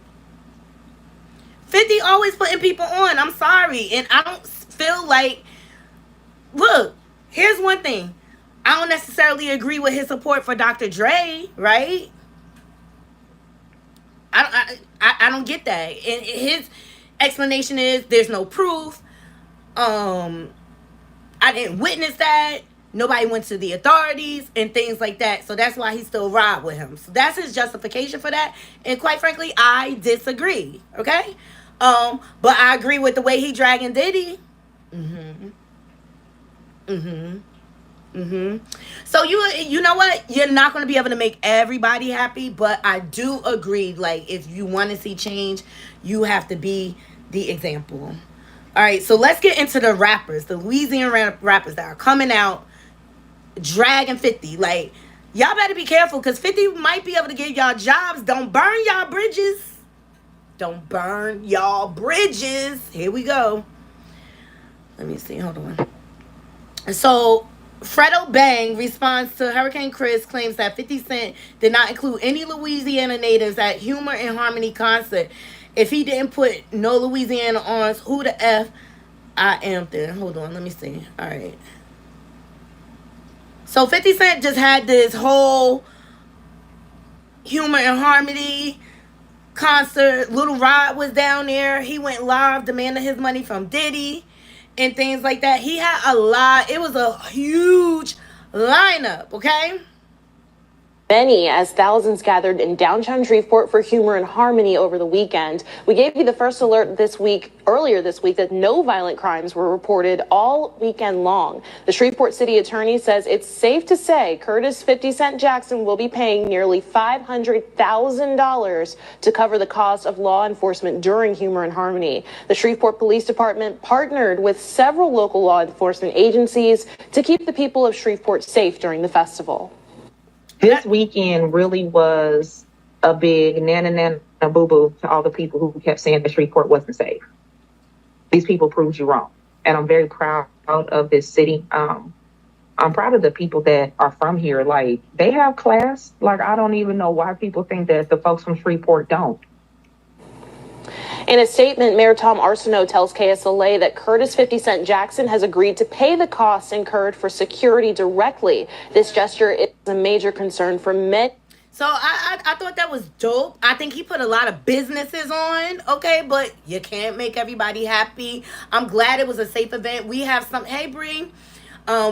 50 always putting people on. I'm sorry. And I don't feel like... Look, here's one thing. I don't necessarily agree with his support for Dr. Dre, right? I don't get that. And his explanation is there's no proof. I didn't witness that. Nobody went to the authorities and things like that. So that's why he still ride with him. So that's his justification for that. And quite frankly, I disagree. Okay? But I agree with the way he dragging Diddy. So you know what? You're not going to be able to make everybody happy, but I do agree. Like, if you want to see change, you have to be the example. All right, so let's get into the rappers, the Louisiana rappers that are coming out dragging 50. Like, y'all better be careful because 50 might be able to give y'all jobs. Don't burn y'all bridges. Don't burn y'all bridges. Here we go. Let me see. Hold on. So, Fredo Bang responds to Hurricane Chris claims that 50 Cent did not include any Louisiana natives at Humor and Harmony concert. If he didn't put no Louisiana on, who the F I am then? Hold on, let me see. All right. So 50 Cent just had this whole Humor and Harmony concert. Little Rod was down there. He went live demanding his money from Diddy and things like that. He had a lot. It was a huge lineup, okay? Many, as thousands gathered in downtown Shreveport for Humor and Harmony over the weekend. We gave you the first alert earlier this week, that no violent crimes were reported all weekend long. The Shreveport City Attorney says it's safe to say Curtis 50 Cent Jackson will be paying nearly $500,000 to cover the cost of law enforcement during Humor and Harmony. The Shreveport Police Department partnered with several local law enforcement agencies to keep the people of Shreveport safe during the festival. This weekend really was a big nana boo-boo to all the people who kept saying that Shreveport wasn't safe. These people proved you wrong. And I'm very proud of this city. I'm proud of the people that are from here. Like, they have class. Like, I don't even know why people think that the folks from Shreveport don't. In a statement, Mayor Tom Arsenault tells KSLA that Curtis 50 Cent Jackson has agreed to pay the costs incurred for security directly. This gesture is a major concern for many. So I thought that was dope. I think he put a lot of businesses on, okay? But you can't make everybody happy. I'm glad it was a safe event. We have some, hey, Bree.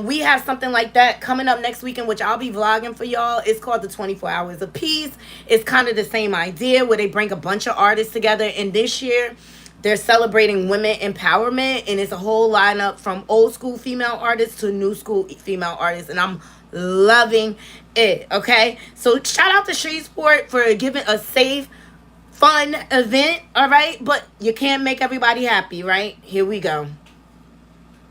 We have something like that coming up next weekend, which I'll be vlogging for y'all. It's called the 24 Hours of Peace. It's kind of the same idea where they bring a bunch of artists together. And this year, they're celebrating women empowerment. And it's a whole lineup from old school female artists to new school female artists. And I'm loving it, okay? So shout out to Shreveport for giving a safe, fun event, all right? But you can't make everybody happy, right? Here we go.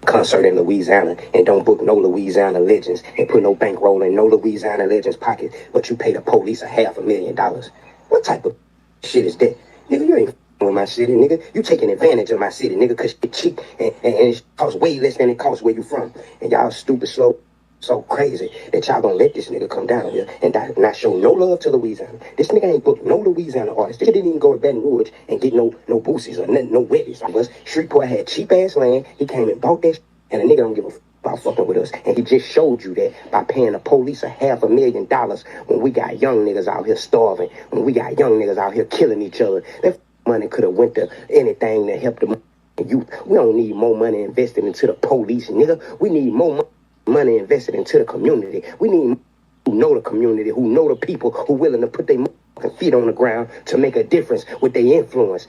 Concert in Louisiana and don't book no Louisiana legends and put no bankroll in no Louisiana legends pocket, but you pay the police $500,000. What type of shit is that? Nigga, you ain't with my city, nigga. You taking advantage of my city, nigga, because shit cheap and it costs way less than it costs where you from. And y'all stupid, slow, so crazy that y'all gonna let this nigga come down here and not show no love to Louisiana. This nigga ain't booked no Louisiana artists. This nigga didn't even go to Baton Rouge and get no boosies or nothing, no wetties. Because Shreveport had cheap ass land. He came and bought that shit, and the nigga don't give a about fucking with us. And he just showed you that by paying the police $500,000 when we got young niggas out here starving, when we got young niggas out here killing each other. That money could have went to anything that helped the youth. We don't need more money invested into the police, nigga. We need more money invested into the community. We need who know the community, who know the people, who willing to put their feet on the ground to make a difference with their influence.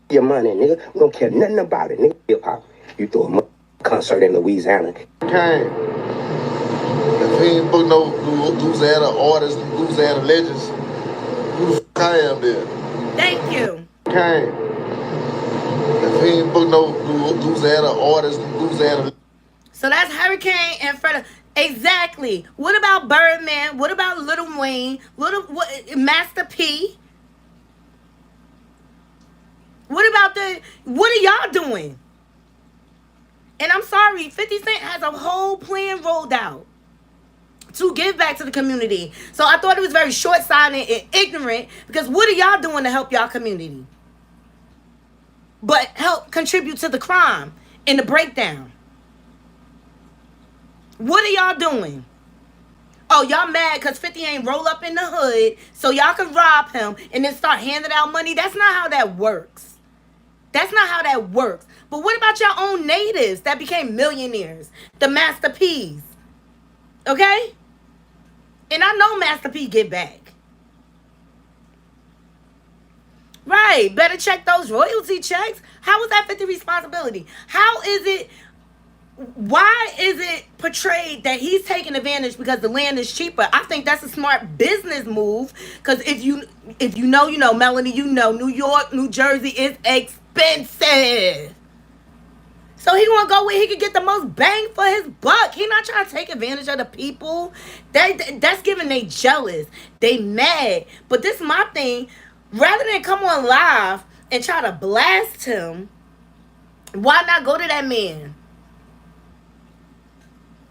Your money, nigga. We don't care nothing about it, nigga. Hip hop. You throw a concert in Louisiana. Okay. If he ain't book no Louisiana artists, Louisiana legends, who the f*** I am then? Thank you. Okay. If he ain't book no Louisiana artists, Louisiana. So that's Hurricane and Fredo. Exactly. What about Birdman? What about Lil Wayne? Master P? What are y'all doing? And I'm sorry, 50 Cent has a whole plan rolled out to give back to the community. So I thought it was very short-sighted and ignorant, because what are y'all doing to help y'all community? But help contribute to the crime and the breakdown. What are y'all doing? Oh, y'all mad because 50 ain't roll up in the hood so y'all can rob him and then start handing out money? That's not how that works. That's not how that works. But what about your own natives that became millionaires? The Master P's. Okay? And I know Master P get back. Right. Better check those royalty checks. How is that 50 responsibility? How is it why is it portrayed that he's taking advantage because the land is cheaper? I think that's a smart business move. Because if you know, you know, Melanie, you know, New York, New Jersey is expensive. So he want to go where he can get the most bang for his buck. He not trying to take advantage of the people. That's giving they jealous. They mad. But this is my thing. Rather than come on live and try to blast him, why not go to that man?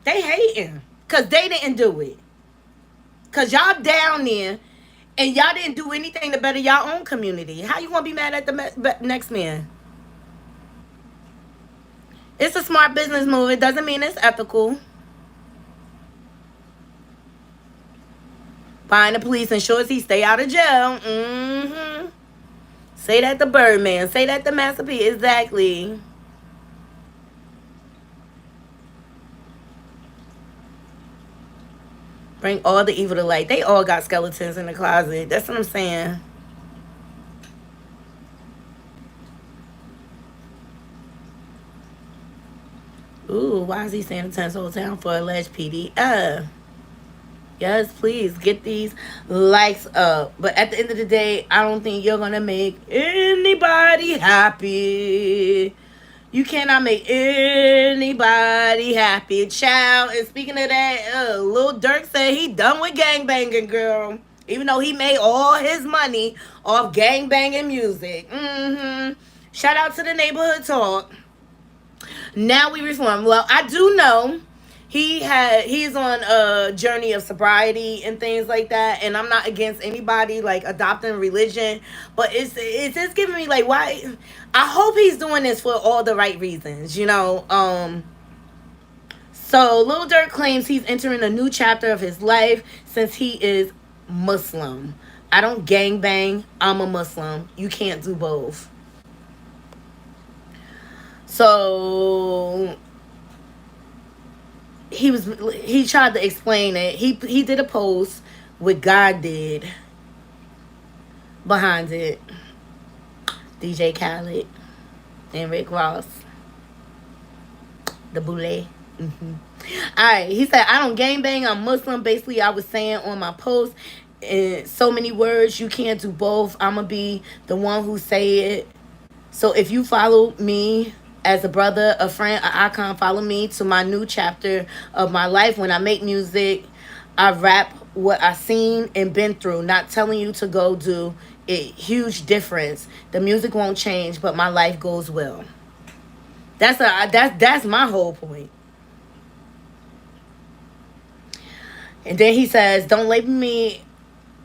They hating because they didn't do it. Because y'all down there and y'all didn't do anything to better y'all own community. How you gonna be mad at the next man? It's a smart business move. It doesn't mean it's ethical. Buying the police ensures he stay out of jail. Say that to Birdman. Say that to Master P. Exactly. Bring all the evil to light. They all got skeletons in the closet. That's what I'm saying. Ooh, why is he saying the whole town for alleged PD? Yes, please get these likes up. But at the end of the day, I don't think you're gonna make anybody happy. You cannot make anybody happy, child. And speaking of that, Lil Durk said he done with gangbanging, girl. Even though he made all his money off gangbanging music. Shout out to the neighborhood talk. Now we reform. Well, I do know he's on a journey of sobriety and things like that, and I'm not against anybody like adopting religion, but it's just giving me like, why? I hope he's doing this for all the right reasons, you know. So Lil Durk claims he's entering a new chapter of his life since he is Muslim. I don't gangbang. I'm a Muslim. You can't do both. So he tried to explain it. He did a post with God did behind it. DJ Khaled and Rick Ross. The boule. Alright, he said, I don't gangbang, I'm Muslim. Basically, I was saying on my post, in so many words, you can't do both. I'ma be the one who say it. So if you follow me as a brother, a friend, an icon, follow me to my new chapter of my life. When I make music, I rap what I seen and been through. Not telling you to go do it. Huge difference. The music won't change, but my life goes well. That's my whole point. And then he says, don't label me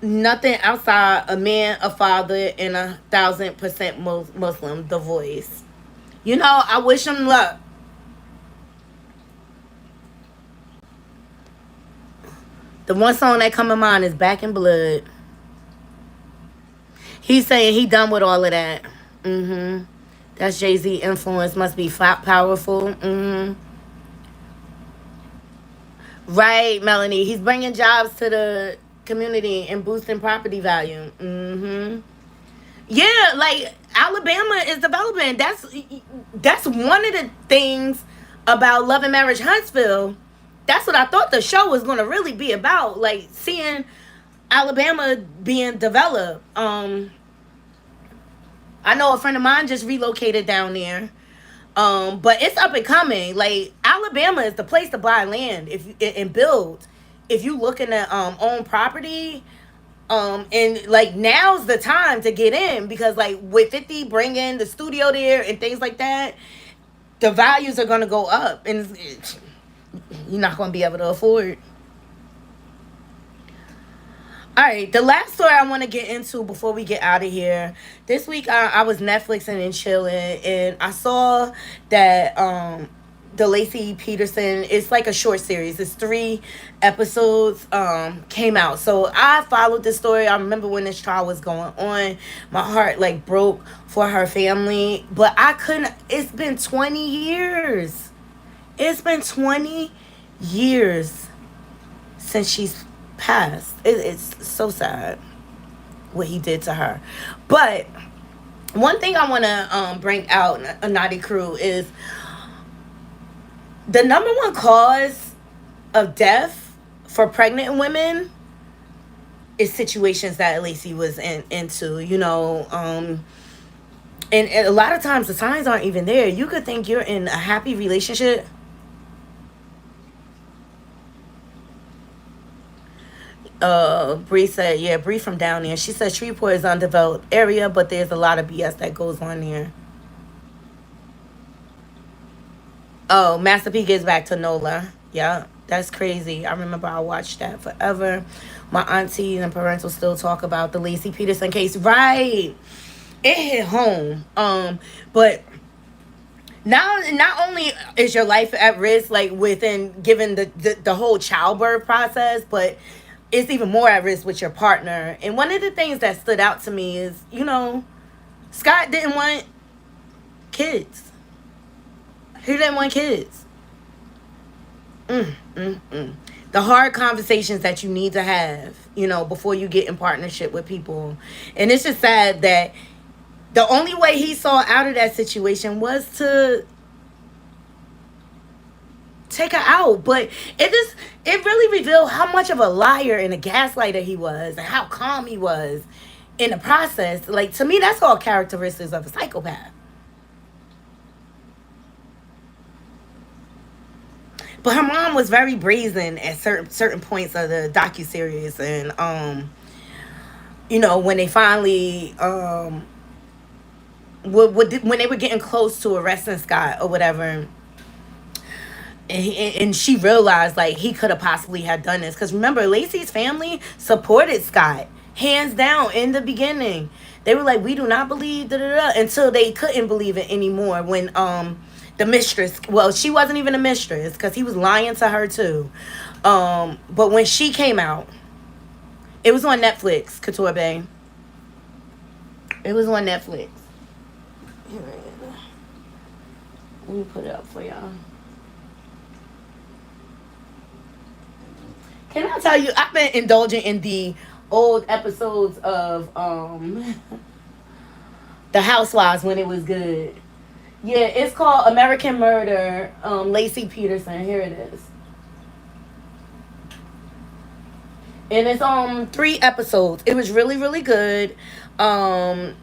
nothing outside a man, a father, and 1,000% Muslim. The Voice. You know, I wish him luck. The one song that come to mind is Back in Blood. He's saying he done with all of that. That's Jay-Z influence. Must be powerful. Right, Melanie. He's bringing jobs to the community and boosting property value. Yeah, like Alabama is developing. That's one of the things about Love and Marriage Huntsville. That's what I thought the show was going to really be about, like seeing Alabama being developed. I know a friend of mine just relocated down there. But it's up and coming. Like Alabama is the place to buy land and build. If you looking at own property, and like now's the time to get in, because like with 50 bringing the studio there and things like that, the values are gonna go up, and you're not gonna be able to afford. All right, the last story I want to get into before we get out of here. This week I was Netflixing and chilling, and I saw that the Lacey Peterson, it's like a short series. It's 3 episodes came out. So I followed this story. I remember when this trial was going on. My heart like broke for her family, but I couldn't. It's been 20 years. It's been 20 years since she's passed. It's so sad what he did to her. But one thing I want to bring out, a Knotty crew, is The number one cause of death for pregnant women is situations that Lacey was into, and a lot of times the signs aren't even there. You could think you're in a happy relationship. Bree said, yeah, Bree from down there. She said Shreveport is an undeveloped area, but there's a lot of BS that goes on there. Oh, Master P gives back to Nola. Yeah, that's crazy. I remember I watched that forever. My auntie and parental still talk about the Lacey Peterson case. Right. It hit home. But not only is your life at risk, like within given the whole childbirth process, but it's even more at risk with your partner. And one of the things that stood out to me is, Scott didn't want kids. He didn't want kids. The hard conversations that you need to have, before you get in partnership with people. And it's just sad that the only way he saw out of that situation was to take her out. But it really revealed how much of a liar and a gaslighter he was, and how calm he was in the process. Like, to me, that's all characteristics of a psychopath. But her mom was very brazen at certain points of the docuseries, and when they finally when they were getting close to arresting Scott or whatever, and she realized like he could have possibly had done this, because remember, Lacey's family supported Scott hands down in the beginning. They were like, we do not believe until they couldn't believe it anymore when the mistress, well, she wasn't even a mistress because he was lying to her too, but when she came out, it was on Netflix. Couture Bay, it was on Netflix. Let me put it up for y'all. Can I tell you, I've been indulging in the old episodes of The Housewives when it was good. Yeah, it's called American Murder, Lacey Peterson. Here it is. And it's 3 episodes. It was really, really good. The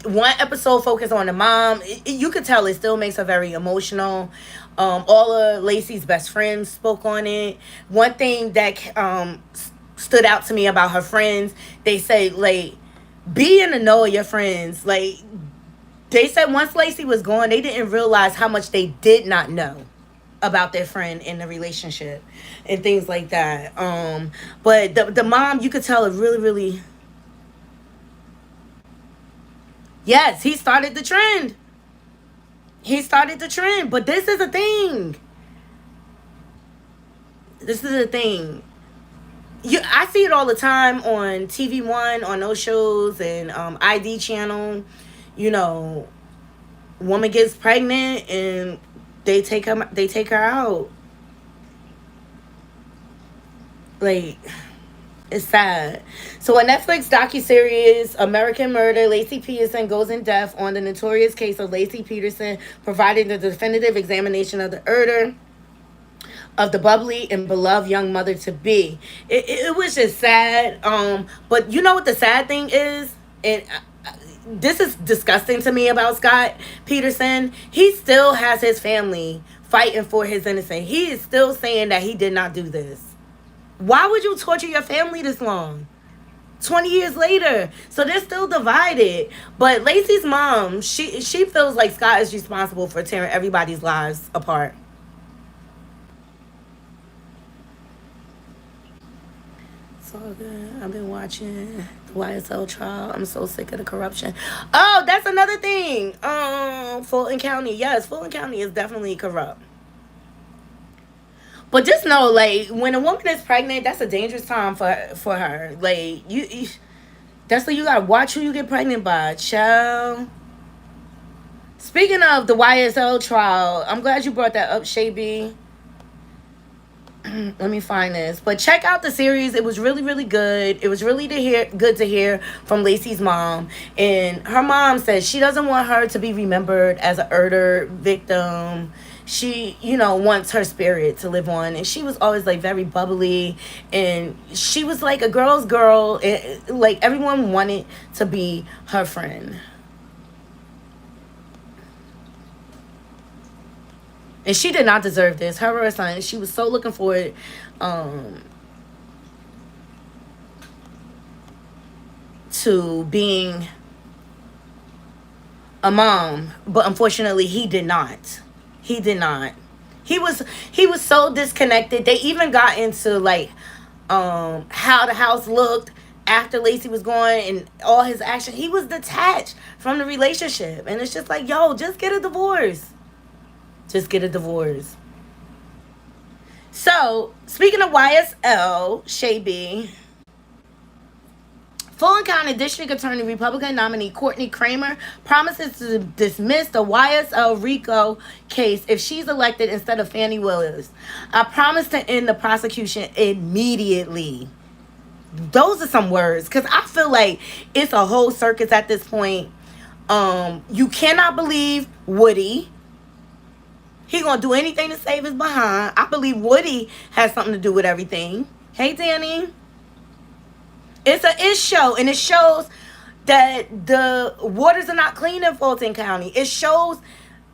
one episode focused on the mom. You could tell it still makes her very emotional. All of Lacey's best friends spoke on it. One thing that stood out to me about her friends, they say, like, be in the know of your friends. Like, they said once Lacey was gone, they didn't realize how much they did not know about their friend in the relationship and things like that. But the mom, you could tell it really, really. Yes, he started the trend. But this is a thing. I see it all the time on TV One, on those shows, and ID channel. Woman gets pregnant and they take her out. Like, it's sad. So a Netflix docuseries, American Murder, Lacey Peterson goes in depth on the notorious case of Lacey Peterson, providing the definitive examination of the murder of the bubbly and beloved young mother-to-be. It was just sad. But you know what the sad thing is? And this is disgusting to me about Scott Peterson. He still has his family fighting for his innocence. He is still saying that he did not do this. Why would you torture your family this long? 20 years later. So they're still divided. But Lacey's mom, she feels like Scott is responsible for tearing everybody's lives apart. It's all good. I've been watching the YSL trial. I'm so sick of the corruption. Oh, that's another thing. Fulton County. Yes, Fulton County is definitely corrupt. But just know, like, when a woman is pregnant, that's a dangerous time for her. Like, you that's why you gotta watch who you get pregnant by, child. Speaking of the YSL trial, I'm glad you brought that up, Shay B. let me find this. But check out the series. It was really, really good. It was really good to hear from Lacey's mom. And her mom says she doesn't want her to be remembered as a murder victim. She, wants her spirit to live on. And she was always like very bubbly. And she was like a girl's girl. And, like everyone wanted to be her friend. And she did not deserve this. Her or her son. She was so looking forward to being a mom. But unfortunately, he did not. He did not. He was so disconnected. They even got into like how the house looked after Lacey was gone and all his action. He was detached from the relationship. And it's just like, yo, just get a divorce. Just get a divorce. So, speaking of YSL, Shay B, Fulton County District Attorney Republican nominee Courtney Kramer promises to dismiss the YSL RICO case if she's elected instead of Fannie Willis. I promise to end the prosecution immediately. Those are some words, because I feel like it's a whole circus at this point. You cannot believe Woody. He gonna do anything to save his behind. I believe Woody has something to do with everything. Hey, Danny. It's an ish show, and it shows that the waters are not clean in Fulton County. It shows,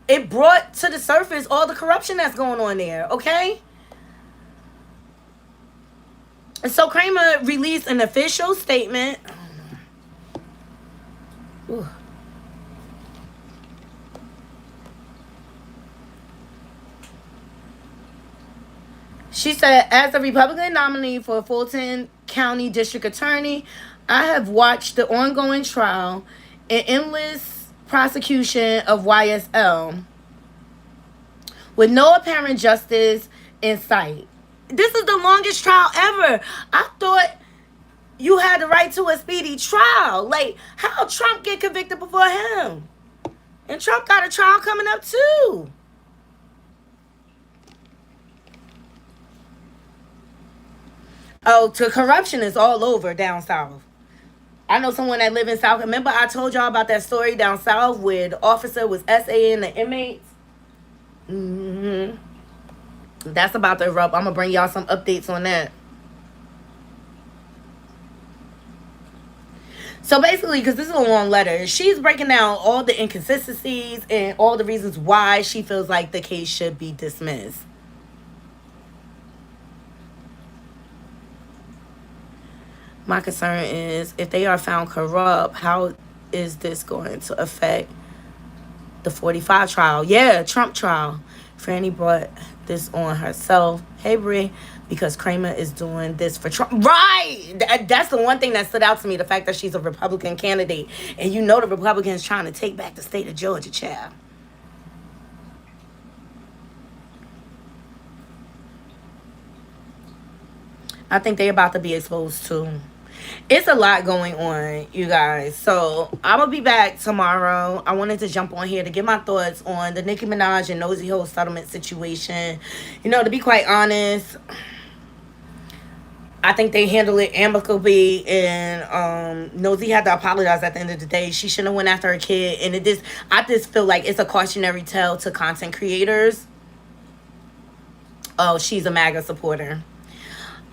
it brought to the surface all the corruption that's going on there, okay? And so Kramer released an official statement. Ooh. She said, as a Republican nominee for Fulton County District Attorney, I have watched the ongoing trial and endless prosecution of YSL with no apparent justice in sight. This is the longest trial ever. I thought you had the right to a speedy trial. Like, how Trump get convicted before him? And Trump got a trial coming up too. Oh, to corruption is all over down south. I know someone that live in South. Remember I told y'all about that story down south where the officer was SAing the inmates? That's about to erupt. I'm going to bring y'all some updates on that. So basically, because this is a long letter, she's breaking down all the inconsistencies and all the reasons why she feels like the case should be dismissed. My concern is if they are found corrupt, how is this going to affect the 45 trial? Yeah, Trump trial. Franny brought this on herself. Hey, Brie, because Kramer is doing this for Trump. Right! That's the one thing that stood out to me, the fact that she's a Republican candidate. And you know the Republicans trying to take back the state of Georgia, child. I think they about to be exposed too. It's a lot going on, you guys. So I'm gonna be back tomorrow. I wanted to jump on here to get my thoughts on the Nicki Minaj and Nosy Ho settlement situation. You know, to be quite honest, I think they handled it amicably, and Nosy had to apologize at the end of the day. She shouldn't have went after her kid, and I just feel like it's a cautionary tale to content creators. Oh, she's a MAGA supporter.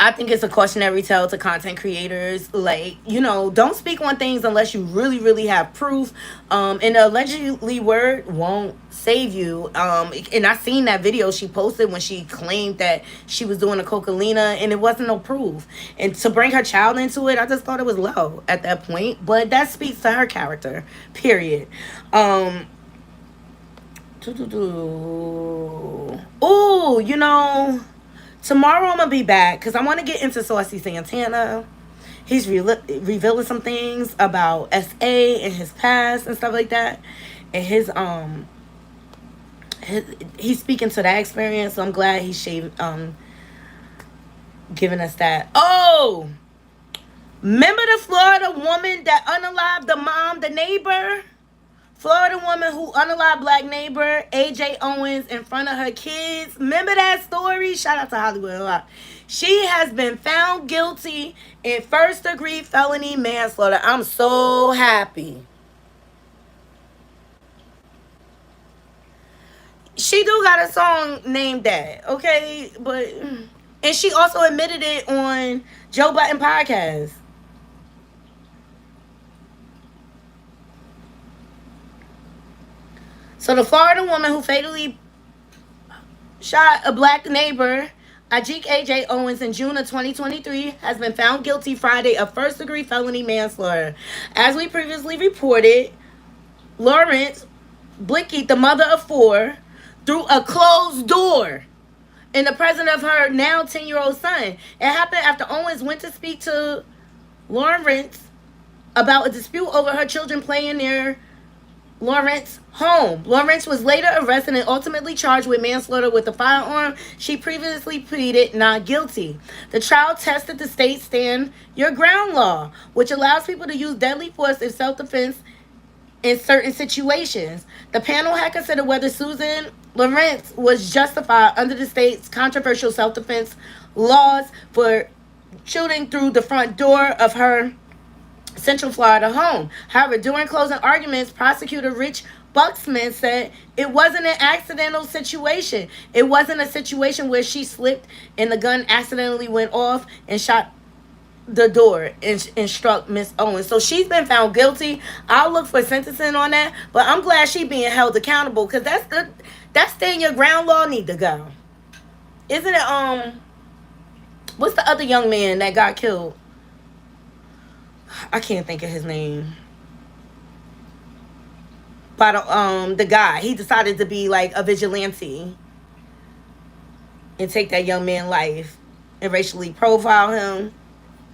I think it's a cautionary tale to content creators. Like, you know, don't speak on things unless you really, really have proof. And the allegedly word won't save you. And I seen that video she posted when she claimed that she was doing a cocalina and it wasn't no proof. And to bring her child into it, I just thought it was low at that point. But that speaks to her character, period. Oh, you know... Tomorrow I'm going to be back because I want to get into Saucy Santana. He's revealing some things about SA and his past and stuff like that. And he's speaking to that experience. So I'm glad he's giving us that. Oh! Remember the Florida woman that unalived the mom, the neighbor? Florida woman who unalived black neighbor AJ Owens in front of her kids. Remember that story? Shout out to Hollywood a lot. She has been found guilty in first-degree felony manslaughter. I'm so happy. She do got a song named that, okay? And she also admitted it on Joe Budden podcast. So the Florida woman who fatally shot a black neighbor, Ajik AJ Owens, in June of 2023, has been found guilty Friday of first-degree felony manslaughter. As we previously reported, Lawrence Blicky, the mother of four, through a closed door in the presence of her now 10-year-old son. It happened after Owens went to speak to Lawrence about a dispute over her children playing near Lawrence's home. Lawrence was later arrested and ultimately charged with manslaughter with a firearm. She previously pleaded not guilty. The trial tested the state's stand your ground law, which allows people to use deadly force in self-defense in certain situations. The panel had considered whether Susan Lawrence was justified under the state's controversial self-defense laws for shooting through the front door of her Central Florida home. However, during closing arguments, prosecutor Rich Buxman said it wasn't an accidental situation. It wasn't a situation where she slipped and the gun accidentally went off and shot the door and struck Miss Owens. So she's been found guilty. I'll look for sentencing on that, but I'm glad she's being held accountable, because that's stand your ground law need to go. Isn't it what's the other young man that got killed? I can't think of his name. But the guy, he decided to be like a vigilante and take that young man's life and racially profile him.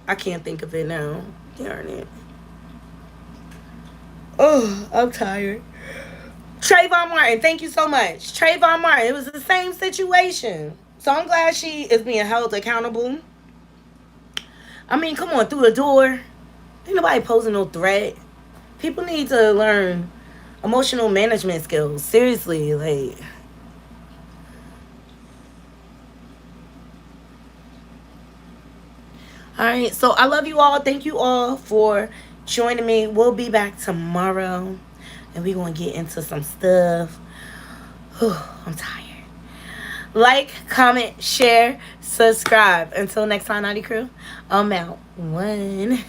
I can't think of it now. Darn it. Oh, I'm tired. Trayvon Martin, thank you so much. Trayvon Martin, it was the same situation. So I'm glad she is being held accountable. I mean, come on, through the door. Ain't nobody posing no threat. People need to learn emotional management skills. Seriously, like. Alright, so I love you all. Thank you all for joining me. We'll be back tomorrow, and we're going to get into some stuff. Whew, I'm tired. Like, comment, share, subscribe. Until next time, Knotty Crew, I'm out. 1.